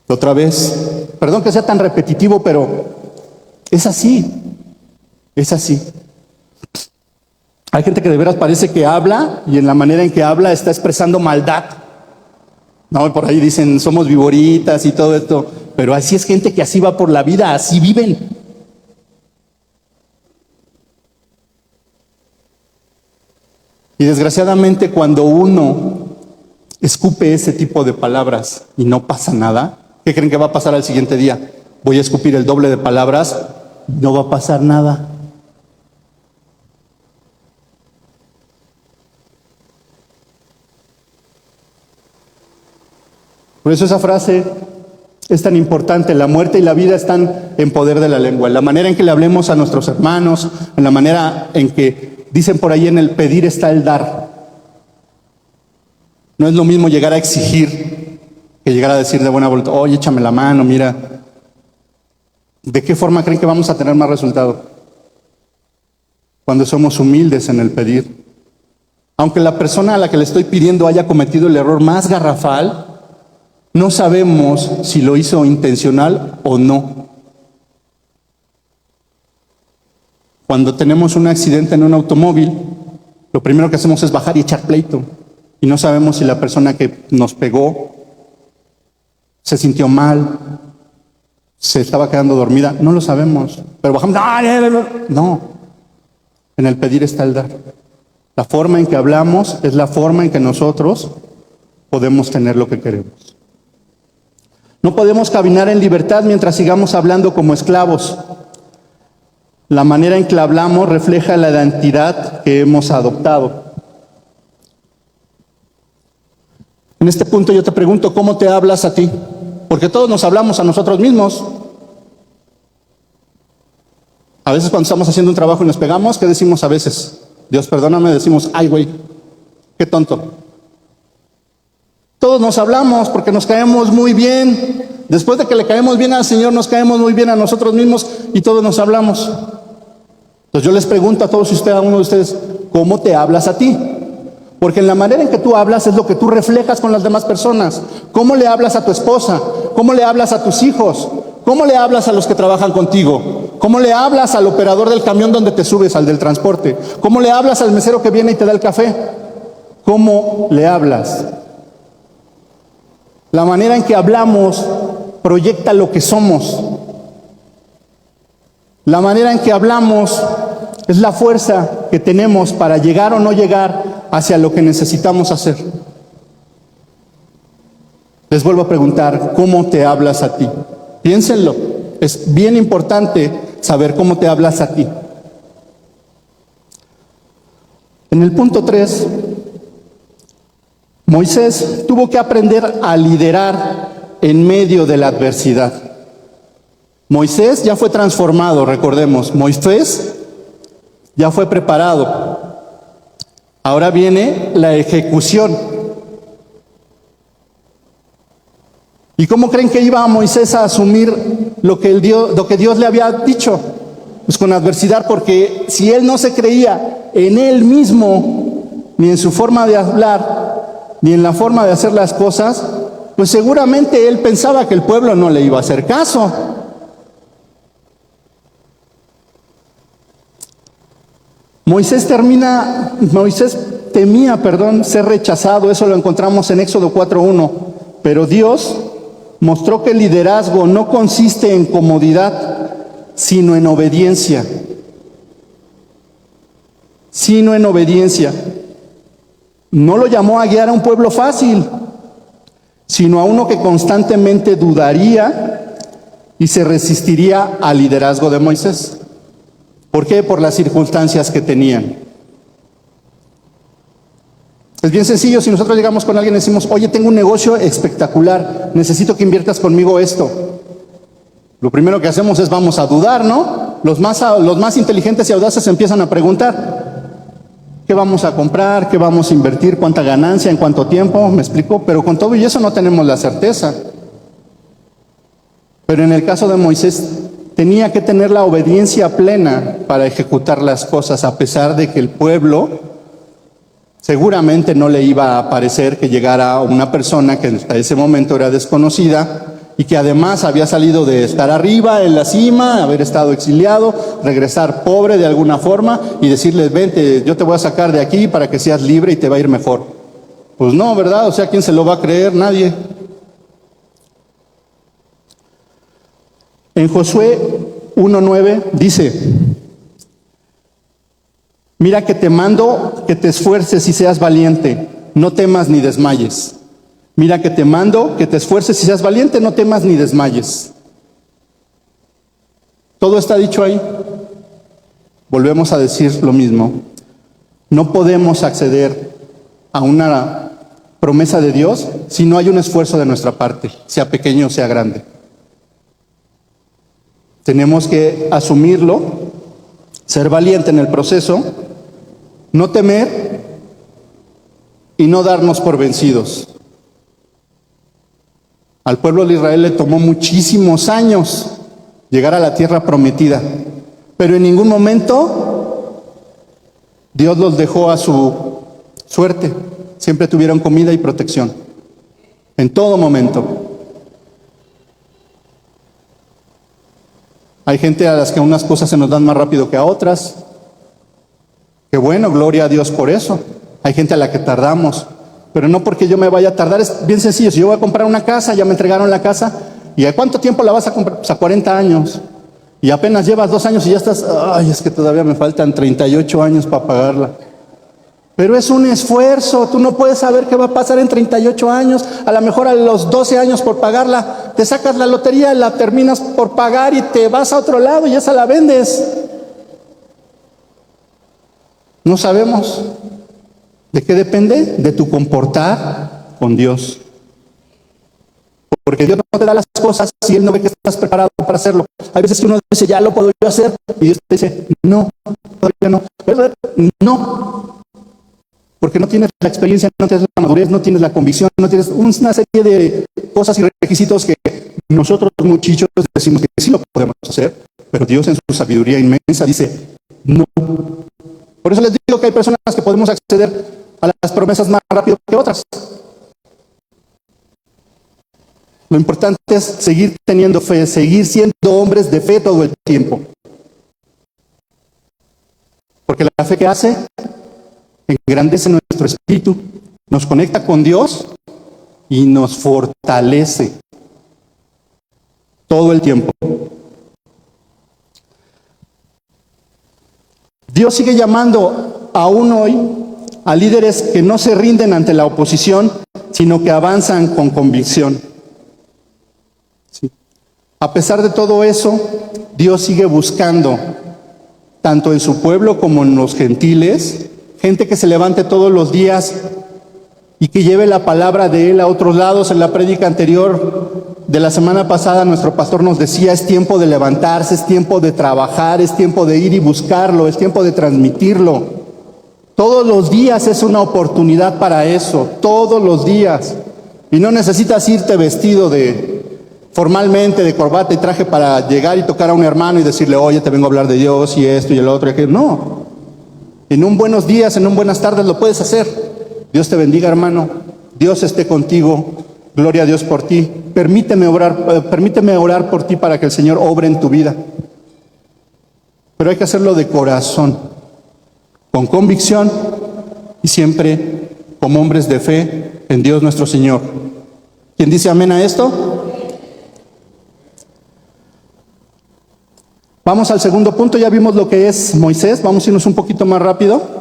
Otra vez, perdón que sea tan repetitivo, pero es así. Es así. Hay gente que de veras parece que habla y en la manera en que habla está expresando maldad. No, por ahí dicen somos viboritas y todo esto, pero así es gente que así va por la vida, así viven. Y desgraciadamente cuando uno escupe ese tipo de palabras y no pasa nada, ¿qué creen que va a pasar al siguiente día? Voy a escupir el doble de palabras, no va a pasar nada. Por eso esa frase es tan importante. La muerte y la vida están en poder de la lengua. En la manera en que le hablemos a nuestros hermanos, en la manera en que dicen por ahí, en el pedir está el dar. No es lo mismo llegar a exigir que llegar a decir de buena voluntad, oye, échame la mano, mira. ¿De qué forma creen que vamos a tener más resultado? Cuando somos humildes en el pedir. Aunque la persona a la que le estoy pidiendo haya cometido el error más garrafal, no sabemos si lo hizo intencional o no. Cuando tenemos un accidente en un automóvil, lo primero que hacemos es bajar y echar pleito. Y no sabemos si la persona que nos pegó se sintió mal, se estaba quedando dormida. No lo sabemos. Pero bajamos. No. En el pedir está el dar. La forma en que hablamos es la forma en que nosotros podemos tener lo que queremos. No podemos caminar en libertad mientras sigamos hablando como esclavos. La manera en que hablamos refleja la identidad que hemos adoptado. En este punto yo te pregunto, ¿cómo te hablas a ti? Porque todos nos hablamos a nosotros mismos. A veces cuando estamos haciendo un trabajo y nos pegamos, ¿qué decimos a veces? Dios perdóname, decimos, ay güey, qué tonto. Todos nos hablamos porque nos caemos muy bien. Después de que le caemos bien al Señor, nos caemos muy bien a nosotros mismos y todos nos hablamos. Entonces yo les pregunto a todos ustedes, a uno de ustedes, ¿cómo te hablas a ti? Porque en la manera en que tú hablas es lo que tú reflejas con las demás personas. ¿Cómo le hablas a tu esposa? ¿Cómo le hablas a tus hijos? ¿Cómo le hablas a los que trabajan contigo? ¿Cómo le hablas al operador del camión donde te subes, al del transporte? ¿Cómo le hablas al mesero que viene y te da el café? ¿Cómo le hablas? La manera en que hablamos proyecta lo que somos. La manera en que hablamos es la fuerza que tenemos para llegar o no llegar hacia lo que necesitamos hacer. Les vuelvo a preguntar, ¿cómo te hablas a ti? Piénsenlo. Es bien importante saber cómo te hablas a ti. En el punto 3, Moisés tuvo que aprender a liderar en medio de la adversidad. Moisés ya fue transformado, recordemos. Moisés ya fue preparado. Ahora viene la ejecución. ¿Y cómo creen que iba Moisés a asumir lo que Dios le había dicho? Pues con adversidad, porque si él no se creía en él mismo, ni en su forma de hablar, ni en la forma de hacer las cosas, pues seguramente él pensaba que el pueblo no le iba a hacer caso. Moisés temía, ser rechazado. Eso lo encontramos en Éxodo 4:1. Pero Dios mostró que el liderazgo no consiste en comodidad, sino en obediencia. No lo llamó a guiar a un pueblo fácil, sino a uno que constantemente dudaría y se resistiría al liderazgo de Moisés. ¿Por qué? Por las circunstancias que tenían. Es bien sencillo. Si nosotros llegamos con alguien y decimos, oye, tengo un negocio espectacular, necesito que inviertas conmigo esto. Lo primero que hacemos es vamos a dudar, ¿no? Los más inteligentes y audaces empiezan a preguntar, ¿qué vamos a comprar? ¿Qué vamos a invertir? ¿Cuánta ganancia? ¿En cuánto tiempo? ¿Me explico? Pero con todo y eso no tenemos la certeza. Pero en el caso de Moisés, tenía que tener la obediencia plena para ejecutar las cosas, a pesar de que el pueblo seguramente no le iba a parecer que llegara una persona que hasta ese momento era desconocida y que además había salido de estar arriba en la cima, haber estado exiliado, regresar pobre de alguna forma y decirles, vente, yo te voy a sacar de aquí para que seas libre y te va a ir mejor. Pues no, ¿verdad? O sea, ¿quién se lo va a creer? Nadie. En Josué 1:9 dice, Mira que te mando que te esfuerces y seas valiente, no temas ni desmayes. Mira que te mando que te esfuerces y seas valiente, no temas ni desmayes. Todo está dicho ahí. Volvemos a decir lo mismo. No podemos acceder a una promesa de Dios si no hay un esfuerzo de nuestra parte, sea pequeño o sea grande. Tenemos que asumirlo, ser valiente en el proceso, no temer y no darnos por vencidos. Al pueblo de Israel le tomó muchísimos años llegar a la tierra prometida, pero en ningún momento Dios los dejó a su suerte. Siempre tuvieron comida y protección, en todo momento. Hay gente a las que unas cosas se nos dan más rápido que a otras. Qué bueno, gloria a Dios por eso. Hay gente a la que tardamos, pero no porque yo me vaya a tardar. Es bien sencillo. Si yo voy a comprar una casa, ya me entregaron la casa, ¿y a cuánto tiempo la vas a comprar? Pues a 40 años. Y apenas llevas 2 años y ya estás, ay, es que todavía me faltan 38 años para pagarla. Pero es un esfuerzo, tú no puedes saber qué va a pasar en 38 años, a lo mejor a los 12 años por pagarla, te sacas la lotería, la terminas por pagar y te vas a otro lado y esa la vendes. No sabemos. ¿De qué depende? De tu comportar con Dios. Porque Dios no te da las cosas si Él no ve que estás preparado para hacerlo. Hay veces que uno dice, ya lo puedo yo hacer, y Dios te dice, no, todavía no. ¿Verdad? No. Porque no tienes la experiencia, no tienes la madurez, no tienes la convicción, no tienes una serie de cosas y requisitos que nosotros muchachos decimos que sí lo podemos hacer, pero Dios en su sabiduría inmensa dice, no. Por eso les digo que hay personas que podemos acceder a las promesas más rápido que otras. Lo importante es seguir teniendo fe, seguir siendo hombres de fe todo el tiempo. Porque la fe que hace engrandece nuestro espíritu, nos conecta con Dios y nos fortalece todo el tiempo. Dios sigue llamando aún hoy a líderes que no se rinden ante la oposición, sino que avanzan con convicción. Sí. A pesar de todo eso, Dios sigue buscando, tanto en su pueblo como en los gentiles, gente que se levante todos los días y que lleve la palabra de Él a otros lados. En la prédica anterior de la semana pasada, nuestro pastor nos decía, es tiempo de levantarse, es tiempo de trabajar, es tiempo de ir y buscarlo, es tiempo de transmitirlo. Todos los días es una oportunidad para eso, todos los días. Y no necesitas irte vestido formalmente de corbata y traje para llegar y tocar a un hermano y decirle, oye, te vengo a hablar de Dios y esto y el otro y aquello. No. En un buenos días, en un buenas tardes lo puedes hacer. Dios te bendiga, hermano. Dios esté contigo. Gloria a Dios por ti. Permíteme orar por ti para que el Señor obre en tu vida. Pero hay que hacerlo de corazón, con convicción y siempre como hombres de fe en Dios nuestro Señor. ¿Quién dice amén a esto? Vamos al segundo punto, ya vimos lo que es Moisés, vamos a irnos un poquito más rápido.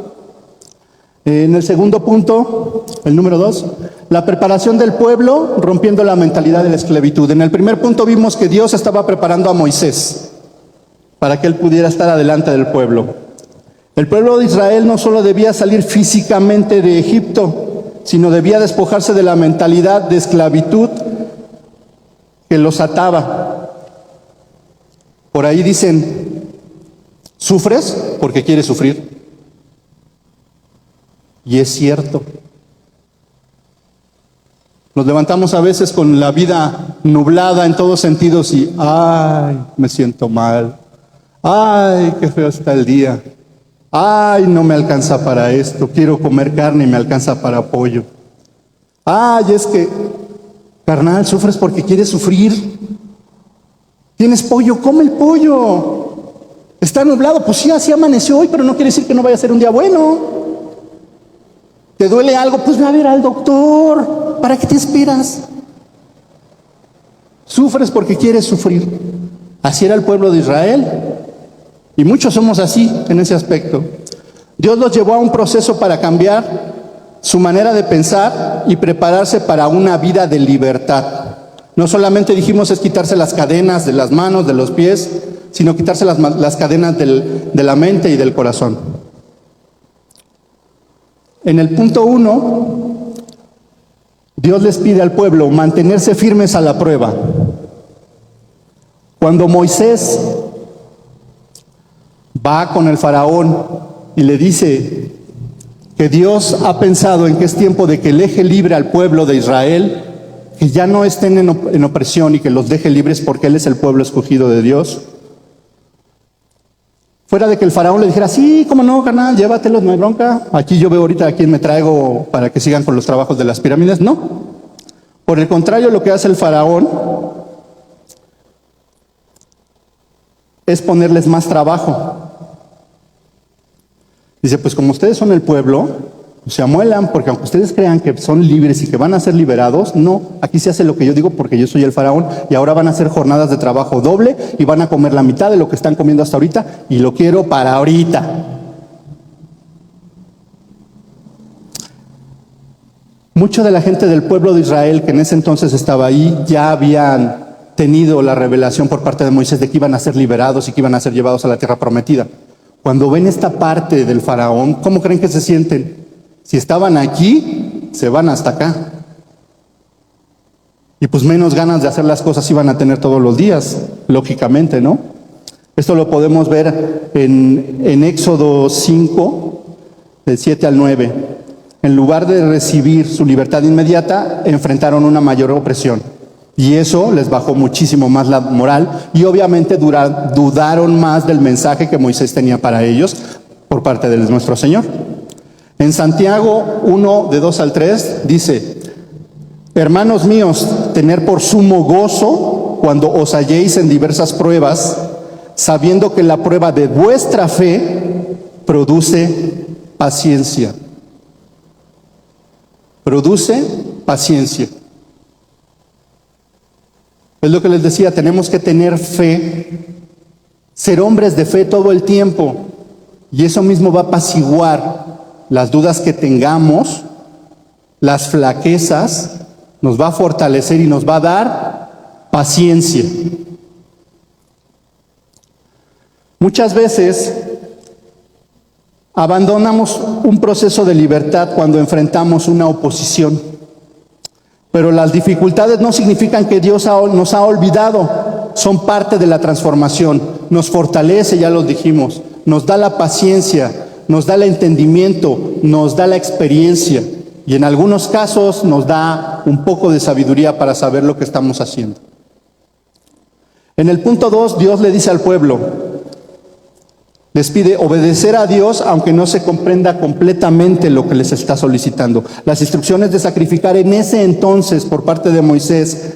En el segundo punto, el número 2, la preparación del pueblo rompiendo la mentalidad de la esclavitud. En el primer punto vimos que Dios estaba preparando a Moisés para que él pudiera estar adelante del pueblo. El pueblo de Israel no solo debía salir físicamente de Egipto, sino debía despojarse de la mentalidad de esclavitud que los ataba. Por ahí dicen, ¿sufres? Porque quieres sufrir. Y es cierto. Nos levantamos a veces con la vida nublada en todos sentidos y, ay, me siento mal. Ay, qué feo está el día. Ay, no me alcanza para esto. Quiero comer carne y me alcanza para pollo. Ay, es que, carnal, sufres porque quieres sufrir. ¿Tienes pollo? Come el pollo. ¿Está nublado? Pues sí, así amaneció hoy, pero no quiere decir que no vaya a ser un día bueno. ¿Te duele algo? Pues ve a ver al doctor. ¿Para qué te esperas? Sufres porque quieres sufrir. Así era el pueblo de Israel. Y muchos somos así en ese aspecto. Dios los llevó a un proceso para cambiar su manera de pensar y prepararse para una vida de libertad. No solamente dijimos es quitarse las cadenas de las manos, de los pies, sino quitarse las cadenas de la mente y del corazón. En el punto 1, Dios les pide al pueblo mantenerse firmes a la prueba. Cuando Moisés va con el faraón y le dice que Dios ha pensado en que es tiempo de que deje libre al pueblo de Israel, que ya no estén en opresión y que los deje libres porque Él es el pueblo escogido de Dios. Fuera de que el faraón le dijera, sí, cómo no, carnal, llévatelos, no hay bronca. Aquí yo veo ahorita a quién me traigo para que sigan con los trabajos de las pirámides. No. Por el contrario, lo que hace el faraón es ponerles más trabajo. Dice, pues como ustedes son el pueblo, se amuelan, porque aunque ustedes crean que son libres y que van a ser liberados, no, aquí se hace lo que yo digo porque yo soy el faraón y ahora van a hacer jornadas de trabajo doble y van a comer la mitad de lo que están comiendo hasta ahorita y lo quiero para ahorita. Mucha de la gente del pueblo de Israel que en ese entonces estaba ahí ya habían tenido la revelación por parte de Moisés de que iban a ser liberados y que iban a ser llevados a la tierra prometida. Cuando ven esta parte del faraón, ¿cómo creen que se sienten? Si estaban aquí, se van hasta acá. Y pues menos ganas de hacer las cosas iban a tener todos los días, lógicamente, ¿no? Esto lo podemos ver en Éxodo 5, del 7 al 9. En lugar de recibir su libertad inmediata, enfrentaron una mayor opresión. Y eso les bajó muchísimo más la moral y obviamente dudaron más del mensaje que Moisés tenía para ellos por parte de nuestro Señor. En Santiago 1, de 2 al 3, dice, hermanos míos, tener por sumo gozo cuando os halléis en diversas pruebas, sabiendo que la prueba de vuestra fe produce paciencia. Produce paciencia. Es lo que les decía, tenemos que tener fe, ser hombres de fe todo el tiempo, y eso mismo va a apaciguar las dudas que tengamos, las flaquezas, nos va a fortalecer y nos va a dar paciencia. Muchas veces abandonamos un proceso de libertad cuando enfrentamos una oposición, pero las dificultades no significan que Dios nos ha olvidado, son parte de la transformación, nos fortalece, ya lo dijimos, nos da la paciencia, nos da el entendimiento, nos da la experiencia y en algunos casos nos da un poco de sabiduría para saber lo que estamos haciendo. En el punto 2, Dios le dice al pueblo, les pide obedecer a Dios aunque no se comprenda completamente lo que les está solicitando. Las instrucciones de sacrificar en ese entonces por parte de Moisés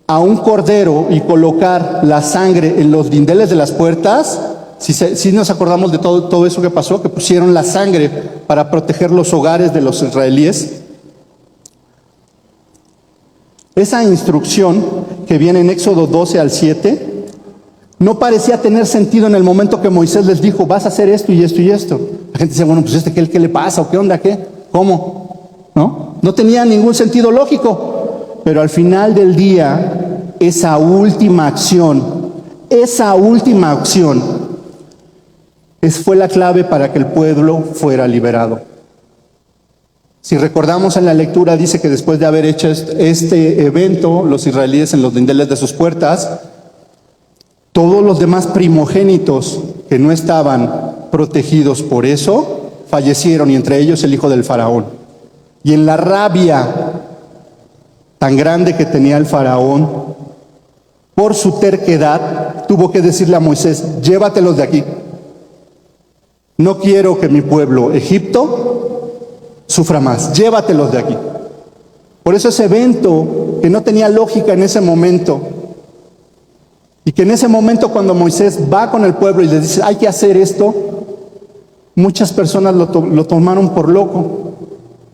a un cordero y colocar la sangre en los dinteles de las puertas. Si nos acordamos de todo eso que pasó, que pusieron la sangre para proteger los hogares de los israelíes. Esa instrucción que viene en Éxodo 12 al 7 no parecía tener sentido en el momento que Moisés les dijo, vas a hacer esto y esto y esto. La gente decía, bueno, pues ¿qué le pasa? ¿O qué onda? ¿Qué? ¿Cómo? No tenía ningún sentido lógico. Pero al final del día, esa última acción fue la clave para que el pueblo fuera liberado. Si recordamos en la lectura, dice que después de haber hecho este evento, los israelíes en los dinteles de sus puertas, todos los demás primogénitos que no estaban protegidos por eso, fallecieron, y entre ellos el hijo del faraón. Y en la rabia tan grande que tenía el faraón, por su terquedad, tuvo que decirle a Moisés, llévatelos de aquí. No quiero que mi pueblo, Egipto, sufra más. Llévatelos de aquí. Por eso ese evento, que no tenía lógica en ese momento, y que en ese momento cuando Moisés va con el pueblo y les dice, hay que hacer esto, muchas personas lo tomaron por loco.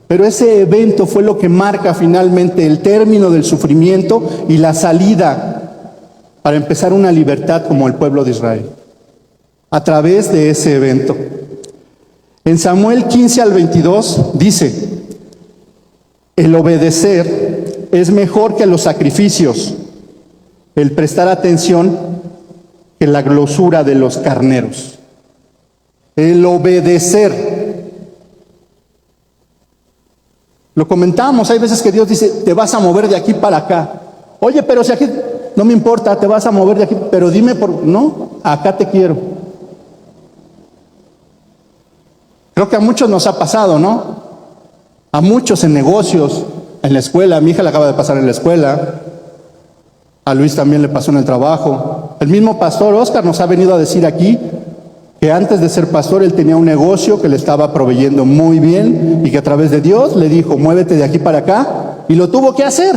Pero ese evento fue lo que marca finalmente el término del sufrimiento y la salida para empezar una libertad como el pueblo de Israel. A través de ese evento. En Samuel 15 al 22 dice, el obedecer es mejor que los sacrificios, el prestar atención que la grosura de los carneros. El obedecer. Lo comentamos, hay veces que Dios dice, te vas a mover de aquí para acá. Oye, pero si aquí no me importa, te vas a mover de aquí, pero dime por... No, acá te quiero. Creo que a muchos nos ha pasado, ¿no? A muchos en negocios, en la escuela. A mi hija le acaba de pasar en la escuela. A Luis también le pasó en el trabajo. El mismo pastor Oscar nos ha venido a decir aquí que antes de ser pastor él tenía un negocio que le estaba proveyendo muy bien y que a través de Dios le dijo, muévete de aquí para acá, y lo tuvo que hacer.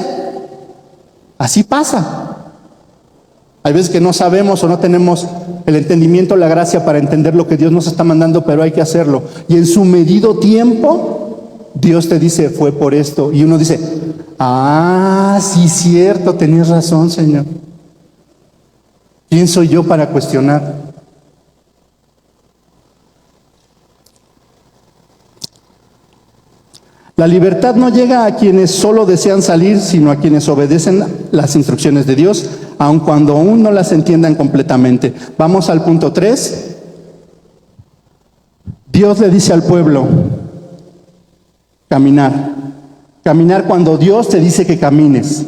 Así pasa. Hay veces que no sabemos o no tenemos el entendimiento, la gracia para entender lo que Dios nos está mandando, pero hay que hacerlo. Y en su medido tiempo, Dios te dice, fue por esto. Y uno dice, ah, sí, cierto, tenías razón, Señor. ¿Quién soy yo para cuestionar? La libertad no llega a quienes solo desean salir, sino a quienes obedecen las instrucciones de Dios, aun cuando aún no las entiendan completamente. Vamos al punto 3. Dios le dice al pueblo, caminar. Caminar cuando Dios te dice que camines.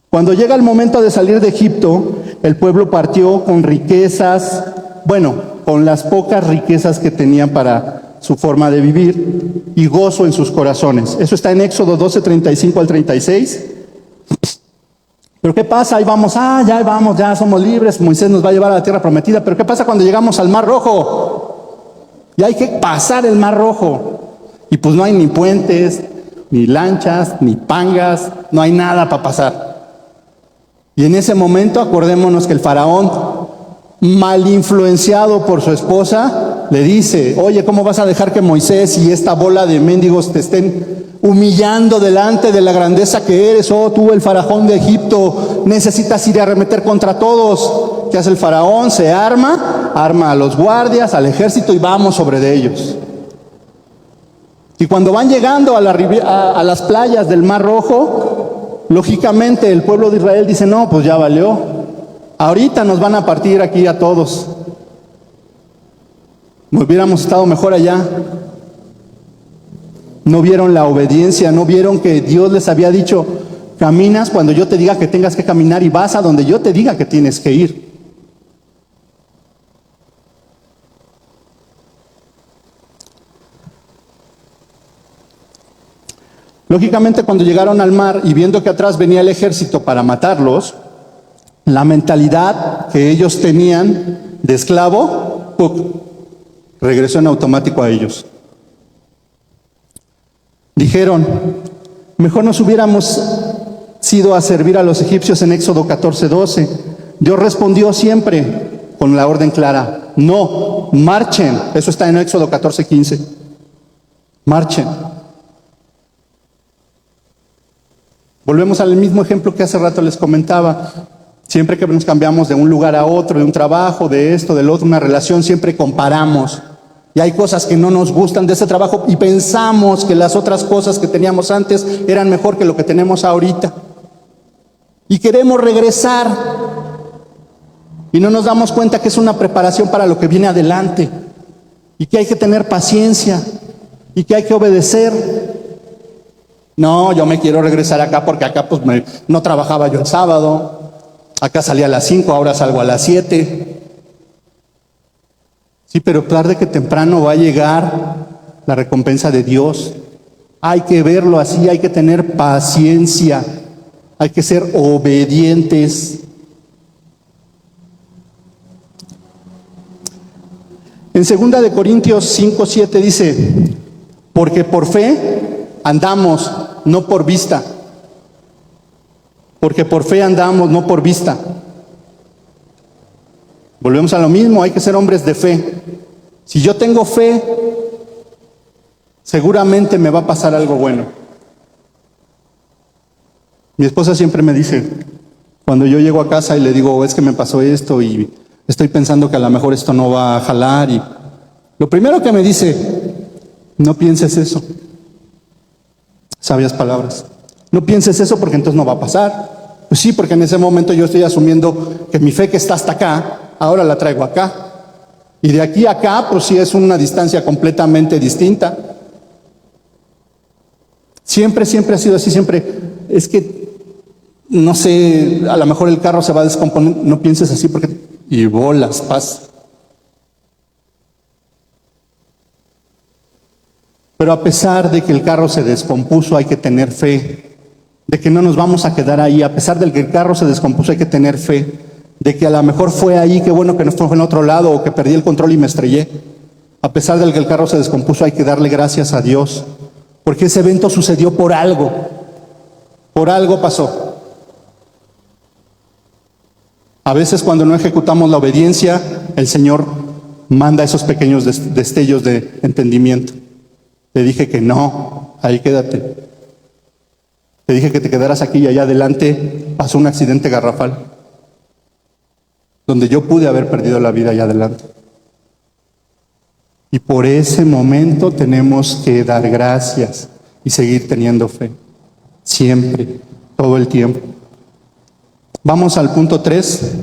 Cuando llega el momento de salir de Egipto, el pueblo partió con riquezas, con las pocas riquezas que tenían para su forma de vivir y gozo en sus corazones. Eso está en Éxodo 12, 35 al 36. Pero ¿qué pasa? Ahí vamos, ya vamos, ya somos libres, Moisés nos va a llevar a la tierra prometida. Pero ¿qué pasa cuando llegamos al Mar Rojo? Y hay que pasar el Mar Rojo. Y pues no hay ni puentes, ni lanchas, ni pangas, no hay nada para pasar. Y en ese momento acordémonos que el faraón, mal influenciado por su esposa, le dice, oye, ¿cómo vas a dejar que Moisés y esta bola de mendigos te estén humillando delante de la grandeza que eres? Oh, tú, el faraón de Egipto, necesitas ir a arremeter contra todos. ¿Qué hace el faraón? Se arma a los guardias, al ejército, y vamos sobre de ellos. Y cuando van llegando a las playas del Mar Rojo, lógicamente el pueblo de Israel dice, no, pues ya valió. Ahorita nos van a partir aquí a todos. No hubiéramos estado mejor allá. No vieron la obediencia, no vieron que Dios les había dicho, caminas cuando yo te diga que tengas que caminar y vas a donde yo te diga que tienes que ir. Lógicamente, cuando llegaron al mar y viendo que atrás venía el ejército para matarlos, la mentalidad que ellos tenían de esclavo, regresó en automático a ellos. Dijeron, mejor nos hubiéramos ido a servir a los egipcios en Éxodo 14:12. Dios respondió siempre con la orden clara, no, marchen. Eso está en Éxodo 14:15. Marchen. Volvemos al mismo ejemplo que hace rato les comentaba. Siempre que nos cambiamos de un lugar a otro, de un trabajo, de esto, del otro, una relación, siempre comparamos. Y hay cosas que no nos gustan de ese trabajo y pensamos que las otras cosas que teníamos antes eran mejor que lo que tenemos ahorita. Y queremos regresar. Y no nos damos cuenta que es una preparación para lo que viene adelante. Y que hay que tener paciencia. Y que hay que obedecer. No, yo me quiero regresar acá porque acá pues no trabajaba yo el sábado. Acá salía a las 5, ahora salgo a las 7. Sí, pero tarde que temprano va a llegar la recompensa de Dios. Hay que verlo así, hay que tener paciencia, hay que ser obedientes. En 2 de Corintios 5:7 dice, porque por fe andamos, no por vista. Porque por fe andamos, no por vista. Volvemos a lo mismo, hay que ser hombres de fe. Si yo tengo fe, seguramente me va a pasar algo bueno. Mi esposa siempre me dice, cuando yo llego a casa y le digo, es que me pasó esto y estoy pensando que a lo mejor esto no va a jalar, y Lo primero que me dice, no pienses eso. Sabias palabras. No pienses eso porque entonces no va a pasar. Pues sí, porque en ese momento yo estoy asumiendo que mi fe que está hasta acá, ahora la traigo acá. Y de aquí a acá, pues sí es una distancia completamente distinta. Siempre ha sido así, siempre. Es que, no sé, a lo mejor el carro se va a descomponer. No pienses así porque... Y bolas, paz. Pero a pesar de que el carro se descompuso, hay que tener fe. De que no nos vamos a quedar ahí. A pesar de que el carro se descompuso, hay que tener fe. De que a lo mejor fue ahí, qué bueno que no fue en otro lado, o que perdí el control y me estrellé. A pesar de que el carro se descompuso, hay que darle gracias a Dios. Porque ese evento sucedió por algo. Por algo pasó. A veces cuando no ejecutamos la obediencia, el Señor manda esos pequeños destellos de entendimiento. Te dije que no, ahí quédate. Te dije que te quedaras aquí y allá adelante pasó un accidente garrafal, donde yo pude haber perdido la vida allá adelante. Y por ese momento tenemos que dar gracias y seguir teniendo fe. Siempre, todo el tiempo. Vamos al punto 3.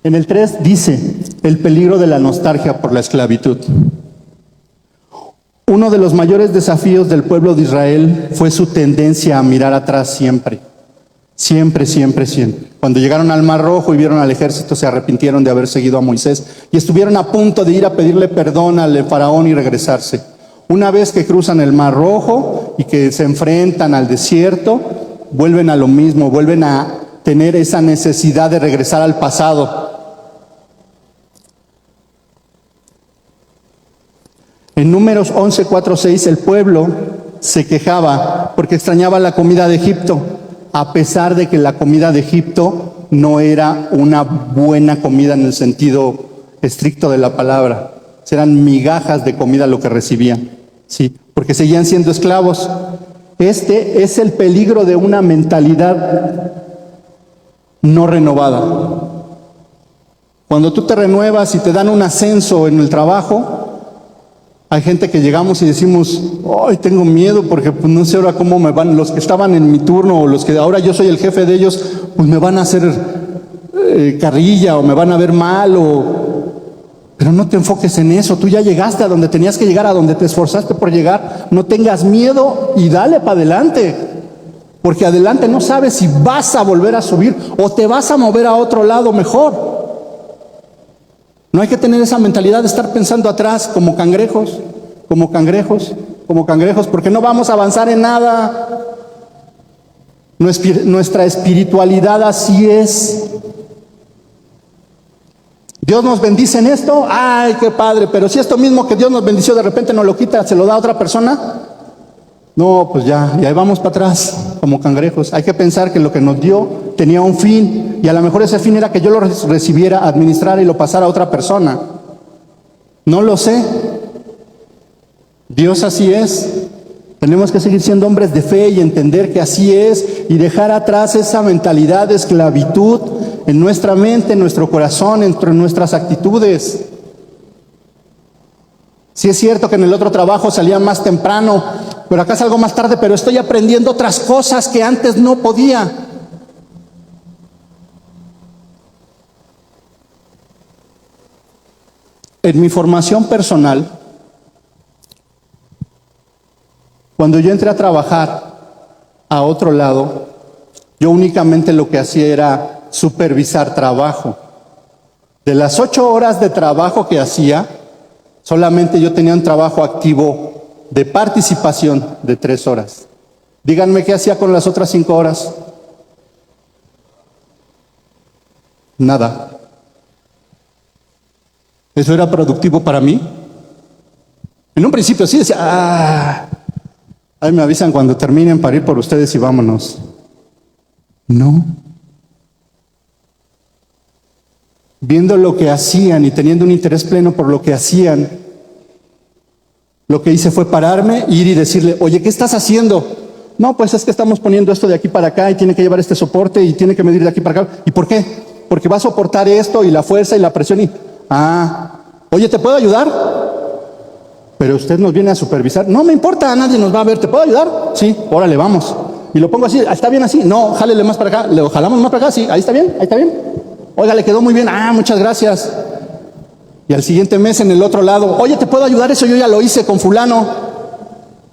En el 3 dice, el peligro de la nostalgia por la esclavitud. Uno de los mayores desafíos del pueblo de Israel fue su tendencia a mirar atrás siempre. Siempre. Cuando llegaron al Mar Rojo y vieron al ejército, se arrepintieron de haber seguido a Moisés y estuvieron a punto de ir a pedirle perdón al faraón y regresarse. Una vez que cruzan el Mar Rojo y que se enfrentan al desierto, vuelven a lo mismo, vuelven a tener esa necesidad de regresar al pasado. En Números 11, 4, 6, el pueblo se quejaba porque extrañaba la comida de Egipto, a pesar de que la comida de Egipto no era una buena comida en el sentido estricto de la palabra. Eran migajas de comida lo que recibían, ¿sí? Porque seguían siendo esclavos. Este es el peligro de una mentalidad no renovada. Cuando tú te renuevas y te dan un ascenso en el trabajo, hay gente que llegamos y decimos, ay, tengo miedo porque pues, no sé ahora cómo me van, los que estaban en mi turno o los que ahora yo soy el jefe de ellos, pues me van a hacer carrilla o me van a ver mal Pero no te enfoques en eso, tú ya llegaste a donde tenías que llegar, a donde te esforzaste por llegar, no tengas miedo y dale para adelante, porque adelante no sabes si vas a volver a subir o te vas a mover a otro lado mejor. No hay que tener esa mentalidad de estar pensando atrás como cangrejos, porque no vamos a avanzar en nada. Nuestra espiritualidad así es. Dios nos bendice en esto, ay, qué padre, pero si esto mismo que Dios nos bendició de repente nos lo quita, se lo da a otra persona, no, pues ya, y ahí vamos para atrás, como cangrejos. Hay que pensar que lo que nos dio tenía un fin, y a lo mejor ese fin era que yo lo recibiera, administrara y lo pasara a otra persona. No lo sé. Dios así es. Tenemos que seguir siendo hombres de fe y entender que así es, y dejar atrás esa mentalidad de esclavitud en nuestra mente, en nuestro corazón, en nuestras actitudes. Sí es cierto que en el otro trabajo salía más temprano, pero acá salgo más tarde, pero estoy aprendiendo otras cosas que antes no podía. En mi formación personal, cuando yo entré a trabajar a otro lado, yo únicamente lo que hacía era supervisar trabajo. De las 8 horas de trabajo que hacía, solamente yo tenía un trabajo activo de participación de 3 horas. Díganme qué hacía con las otras 5 horas. Nada. ¿Eso era productivo para mí? En un principio sí decía, ahí me avisan cuando terminen para ir por ustedes y vámonos. No. Viendo lo que hacían y teniendo un interés pleno por lo que hacían, lo que hice fue pararme, ir y decirle, oye, ¿qué estás haciendo? No, pues es que estamos poniendo esto de aquí para acá y tiene que llevar este soporte y tiene que medir de aquí para acá. ¿Y por qué? porque va a soportar esto y la fuerza y la presión y... Oye, ¿te puedo ayudar? Pero usted nos viene a supervisar. No me importa, nadie nos va a ver. ¿Te puedo ayudar? Sí, órale, vamos. Y lo pongo así, ¿está bien así? No, jálele más para acá. ¿Le jalamos más para acá? Sí, ahí está bien, ahí está bien. Oiga, le quedó muy bien. Muchas gracias. Y al siguiente mes en el otro lado, oye, ¿te puedo ayudar? Eso yo ya lo hice con fulano.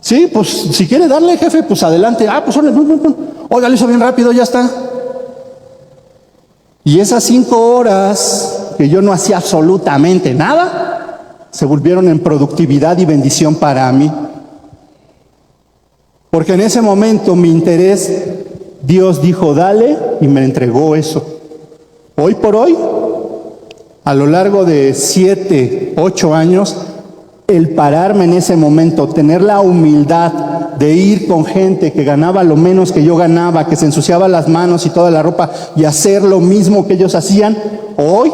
Sí, pues si quiere darle, jefe, pues adelante. Pues órale, oiga, lo hizo bien rápido, ya está. Y esas 5 horas que yo no hacía absolutamente nada, se volvieron en productividad y bendición para mí. Porque en ese momento mi interés, Dios dijo, dale, y me entregó eso. Hoy por hoy, a lo largo de 7, 8 años, el pararme en ese momento, tener la humildad de ir con gente que ganaba lo menos que yo ganaba, que se ensuciaba las manos y toda la ropa, y hacer lo mismo que ellos hacían, hoy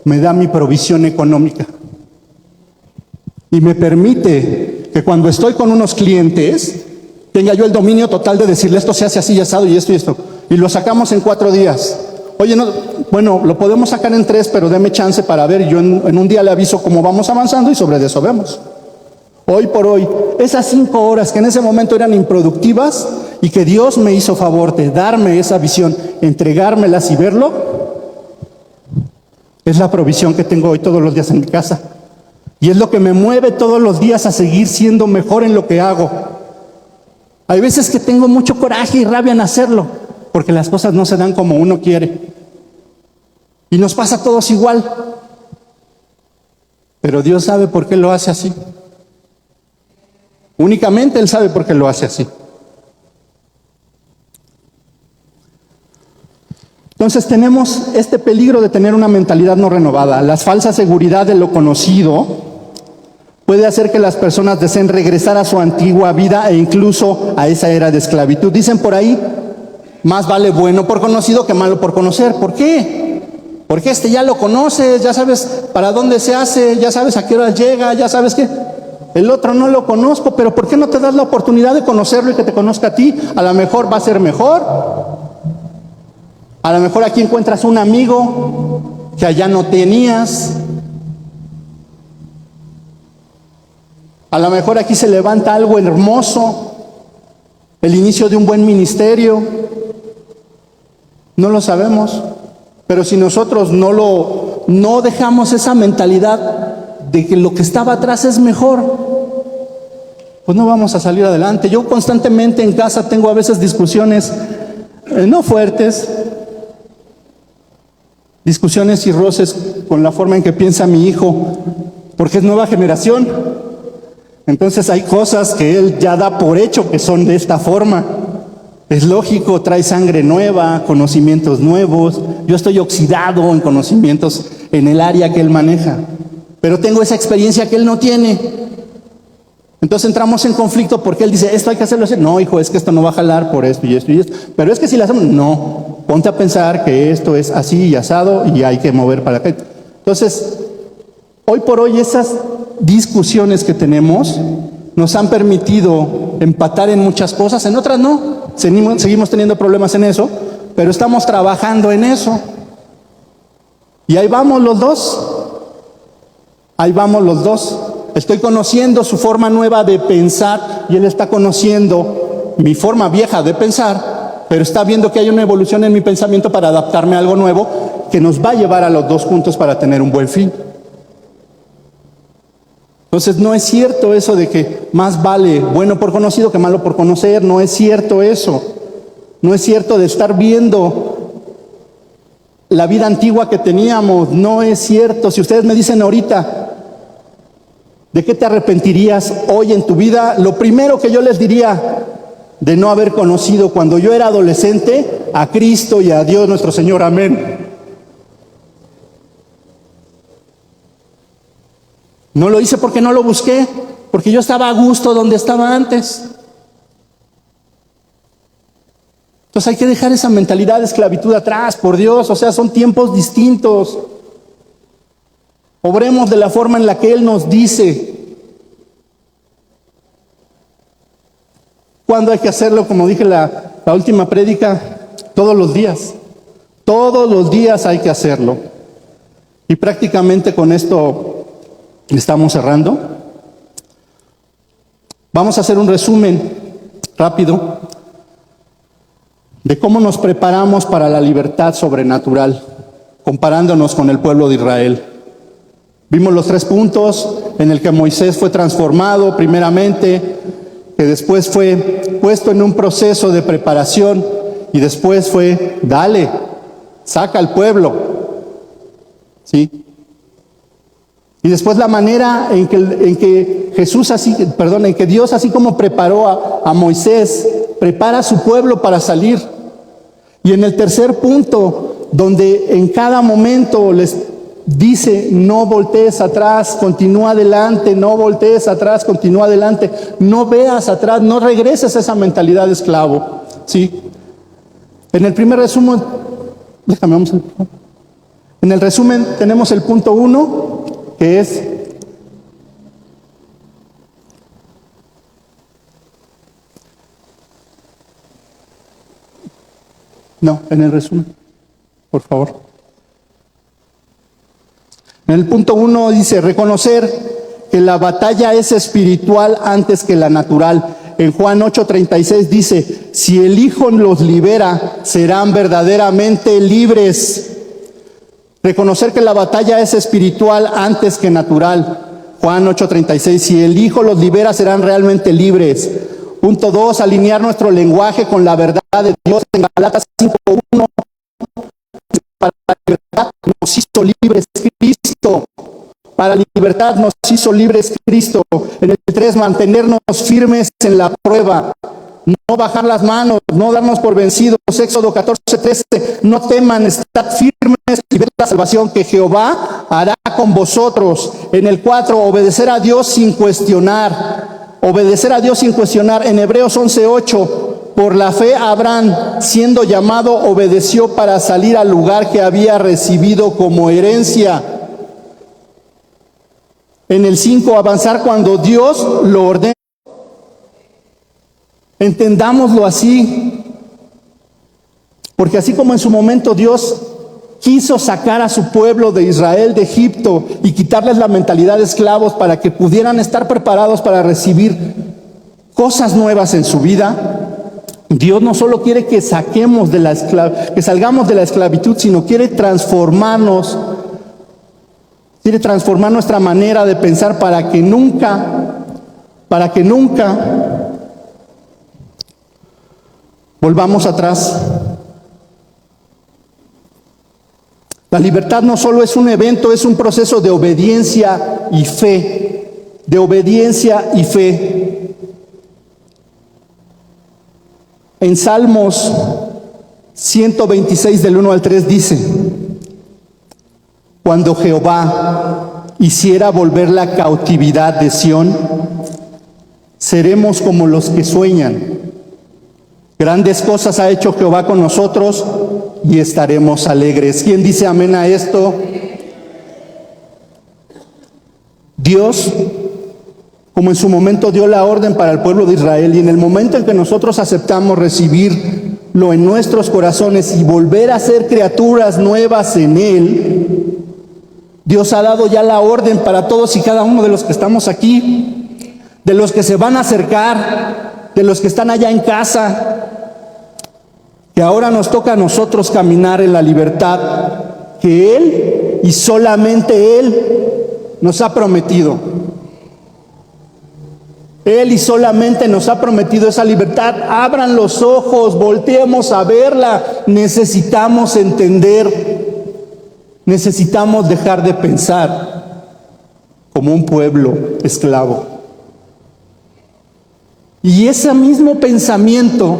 me da mi provisión económica. Y me permite que cuando estoy con unos clientes, tenga yo el dominio total de decirle esto se hace así, asado y esto. Y lo sacamos en 4 días. Oye, no, bueno, lo podemos sacar en 3, pero deme chance para ver. Yo en un día le aviso cómo vamos avanzando y sobre eso vemos. Hoy por hoy, esas 5 horas que en ese momento eran improductivas y que Dios me hizo favor de darme esa visión, entregármelas y verlo, es la provisión que tengo hoy todos los días en mi casa. Y es lo que me mueve todos los días a seguir siendo mejor en lo que hago. Hay veces que tengo mucho coraje y rabia en hacerlo, porque las cosas no se dan como uno quiere. Y nos pasa a todos igual. Pero Dios sabe por qué lo hace así. Únicamente Él sabe por qué lo hace así. Entonces tenemos este peligro de tener una mentalidad no renovada. La falsa seguridad de lo conocido puede hacer que las personas deseen regresar a su antigua vida e incluso a esa era de esclavitud. Dicen por ahí, más vale bueno por conocido que malo por conocer. ¿Por qué? Porque ya lo conoces, ya sabes para dónde se hace, ya sabes a qué hora llega, ya sabes que el otro no lo conozco, pero ¿por qué no te das la oportunidad de conocerlo y que te conozca a ti? A lo mejor va a ser mejor. A lo mejor aquí encuentras un amigo que allá no tenías. A lo mejor aquí se levanta algo hermoso, el inicio de un buen ministerio. No lo sabemos, pero si nosotros no dejamos esa mentalidad de que lo que estaba atrás es mejor, pues no vamos a salir adelante. Yo constantemente en casa tengo a veces discusiones, no fuertes, discusiones y roces con la forma en que piensa mi hijo, porque es nueva generación. Entonces hay cosas que él ya da por hecho que son de esta forma. Es lógico, trae sangre nueva, conocimientos nuevos. Yo estoy oxidado en conocimientos en el área que él maneja, pero tengo esa experiencia que él no tiene. Entonces entramos en conflicto porque él dice, esto hay que hacerlo así. No, hijo, es que esto no va a jalar por esto y esto y esto. Pero es que si lo hacemos, no. Ponte a pensar que esto es así y asado y hay que mover para acá. Entonces, hoy por hoy esas discusiones que tenemos nos han permitido empatar en muchas cosas, en otras no. Seguimos teniendo problemas en eso, pero estamos trabajando en eso. Y ahí vamos los dos. Ahí vamos los dos. Estoy conociendo su forma nueva de pensar y él está conociendo mi forma vieja de pensar, pero está viendo que hay una evolución en mi pensamiento para adaptarme a algo nuevo que nos va a llevar a los dos juntos para tener un buen fin. Entonces no es cierto eso de que más vale bueno por conocido que malo por conocer. No es cierto eso. No es cierto de estar viendo la vida antigua que teníamos. No es cierto. Si ustedes me dicen ahorita, ¿de qué te arrepentirías hoy en tu vida? Lo primero que yo les diría, de no haber conocido cuando yo era adolescente a Cristo y a Dios nuestro Señor. Amén. No lo hice porque no lo busqué, porque yo estaba a gusto donde estaba antes. Entonces hay que dejar esa mentalidad de esclavitud atrás, por Dios, o sea, son tiempos distintos. Obremos de la forma en la que Él nos dice. ¿Cuándo hay que hacerlo? Como dije la última prédica, todos los días. Todos los días hay que hacerlo. Y prácticamente con esto estamos cerrando. Vamos a hacer un resumen rápido de cómo nos preparamos para la libertad sobrenatural, comparándonos con el pueblo de Israel. Vimos los 3 puntos en el que Moisés fue transformado primeramente, que después fue puesto en un proceso de preparación y después fue, dale, saca al pueblo, ¿sí? Y después la manera en que Dios, así como preparó a Moisés, prepara a su pueblo para salir. Y en el tercer punto, donde en cada momento les dice, no voltees atrás, continúa adelante, no voltees atrás, continúa adelante, no veas atrás, no regreses a esa mentalidad de esclavo, ¿sí? En el primer resumen, en el resumen tenemos el punto 1, que es en el resumen, por favor. En el punto 1 dice, reconocer que la batalla es espiritual antes que la natural. En Juan 8:36 dice, si el Hijo los libera, serán verdaderamente libres. Reconocer que la batalla es espiritual antes que natural. Juan 8:36, si el Hijo los libera, serán realmente libres. Punto 2, alinear nuestro lenguaje con la verdad de Dios. En Gálatas 5:1, para la libertad nos hizo libres Cristo. Para la libertad nos hizo libres Cristo. En el 3, mantenernos firmes en la prueba. No bajar las manos, no darnos por vencidos. Éxodo 14:13, no teman, estad firmes y ved la salvación que Jehová hará con vosotros. En el 4, obedecer a Dios sin cuestionar. Obedecer a Dios sin cuestionar. En Hebreos 11:8, por la fe Abraham, siendo llamado, obedeció para salir al lugar que había recibido como herencia. En el 5, avanzar cuando Dios lo ordena. Entendámoslo así, porque así como en su momento Dios quiso sacar a su pueblo de Israel de Egipto y quitarles la mentalidad de esclavos para que pudieran estar preparados para recibir cosas nuevas en su vida, Dios no solo quiere que salgamos de la esclavitud, sino quiere transformarnos. Quiere transformar nuestra manera de pensar para que nunca volvamos atrás. La libertad no solo es un evento, es un proceso de obediencia y fe. De obediencia y fe. En Salmos 126 del 1 al 3 dice, cuando Jehová hiciera volver la cautividad de Sión, seremos como los que sueñan. Grandes cosas ha hecho Jehová con nosotros y estaremos alegres. ¿Quién dice amén a esto? Dios, como en su momento dio la orden para el pueblo de Israel, y en el momento en que nosotros aceptamos recibirlo en nuestros corazones y volver a ser criaturas nuevas en Él, Dios ha dado ya la orden para todos y cada uno de los que estamos aquí, de los que se van a acercar, de los que están allá en casa, que ahora nos toca a nosotros caminar en la libertad que Él y solamente Él nos ha prometido. Él y solamente nos ha prometido esa libertad. Abran los ojos, volteemos a verla. Necesitamos entender. Necesitamos dejar de pensar como un pueblo esclavo. Y ese mismo pensamiento,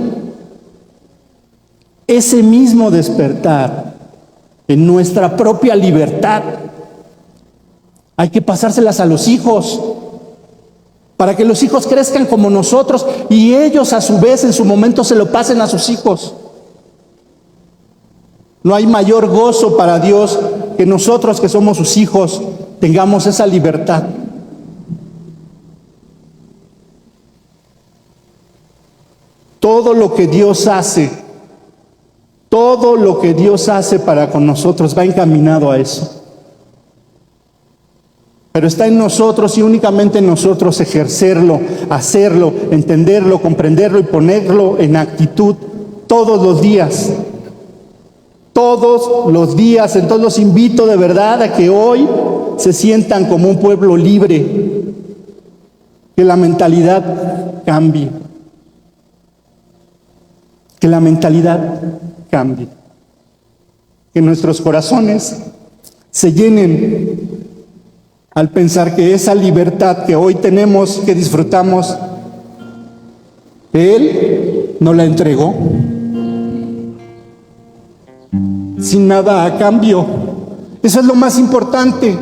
ese mismo despertar en nuestra propia libertad, hay que pasárselas a los hijos, para que los hijos crezcan como nosotros y ellos a su vez en su momento se lo pasen a sus hijos. No hay mayor gozo para Dios que nosotros que somos sus hijos tengamos esa libertad. Todo lo que Dios hace, Todo lo que Dios hace para con nosotros va encaminado a eso. Pero está en nosotros y únicamente en nosotros ejercerlo, hacerlo, entenderlo, comprenderlo y ponerlo en actitud todos los días. Todos los días. Entonces los invito de verdad a que hoy se sientan como un pueblo libre. Que la mentalidad cambie. Que la mentalidad cambie. Que nuestros corazones se llenen al pensar que esa libertad que hoy tenemos, que disfrutamos, Él nos la entregó sin nada a cambio. Eso es lo más importante.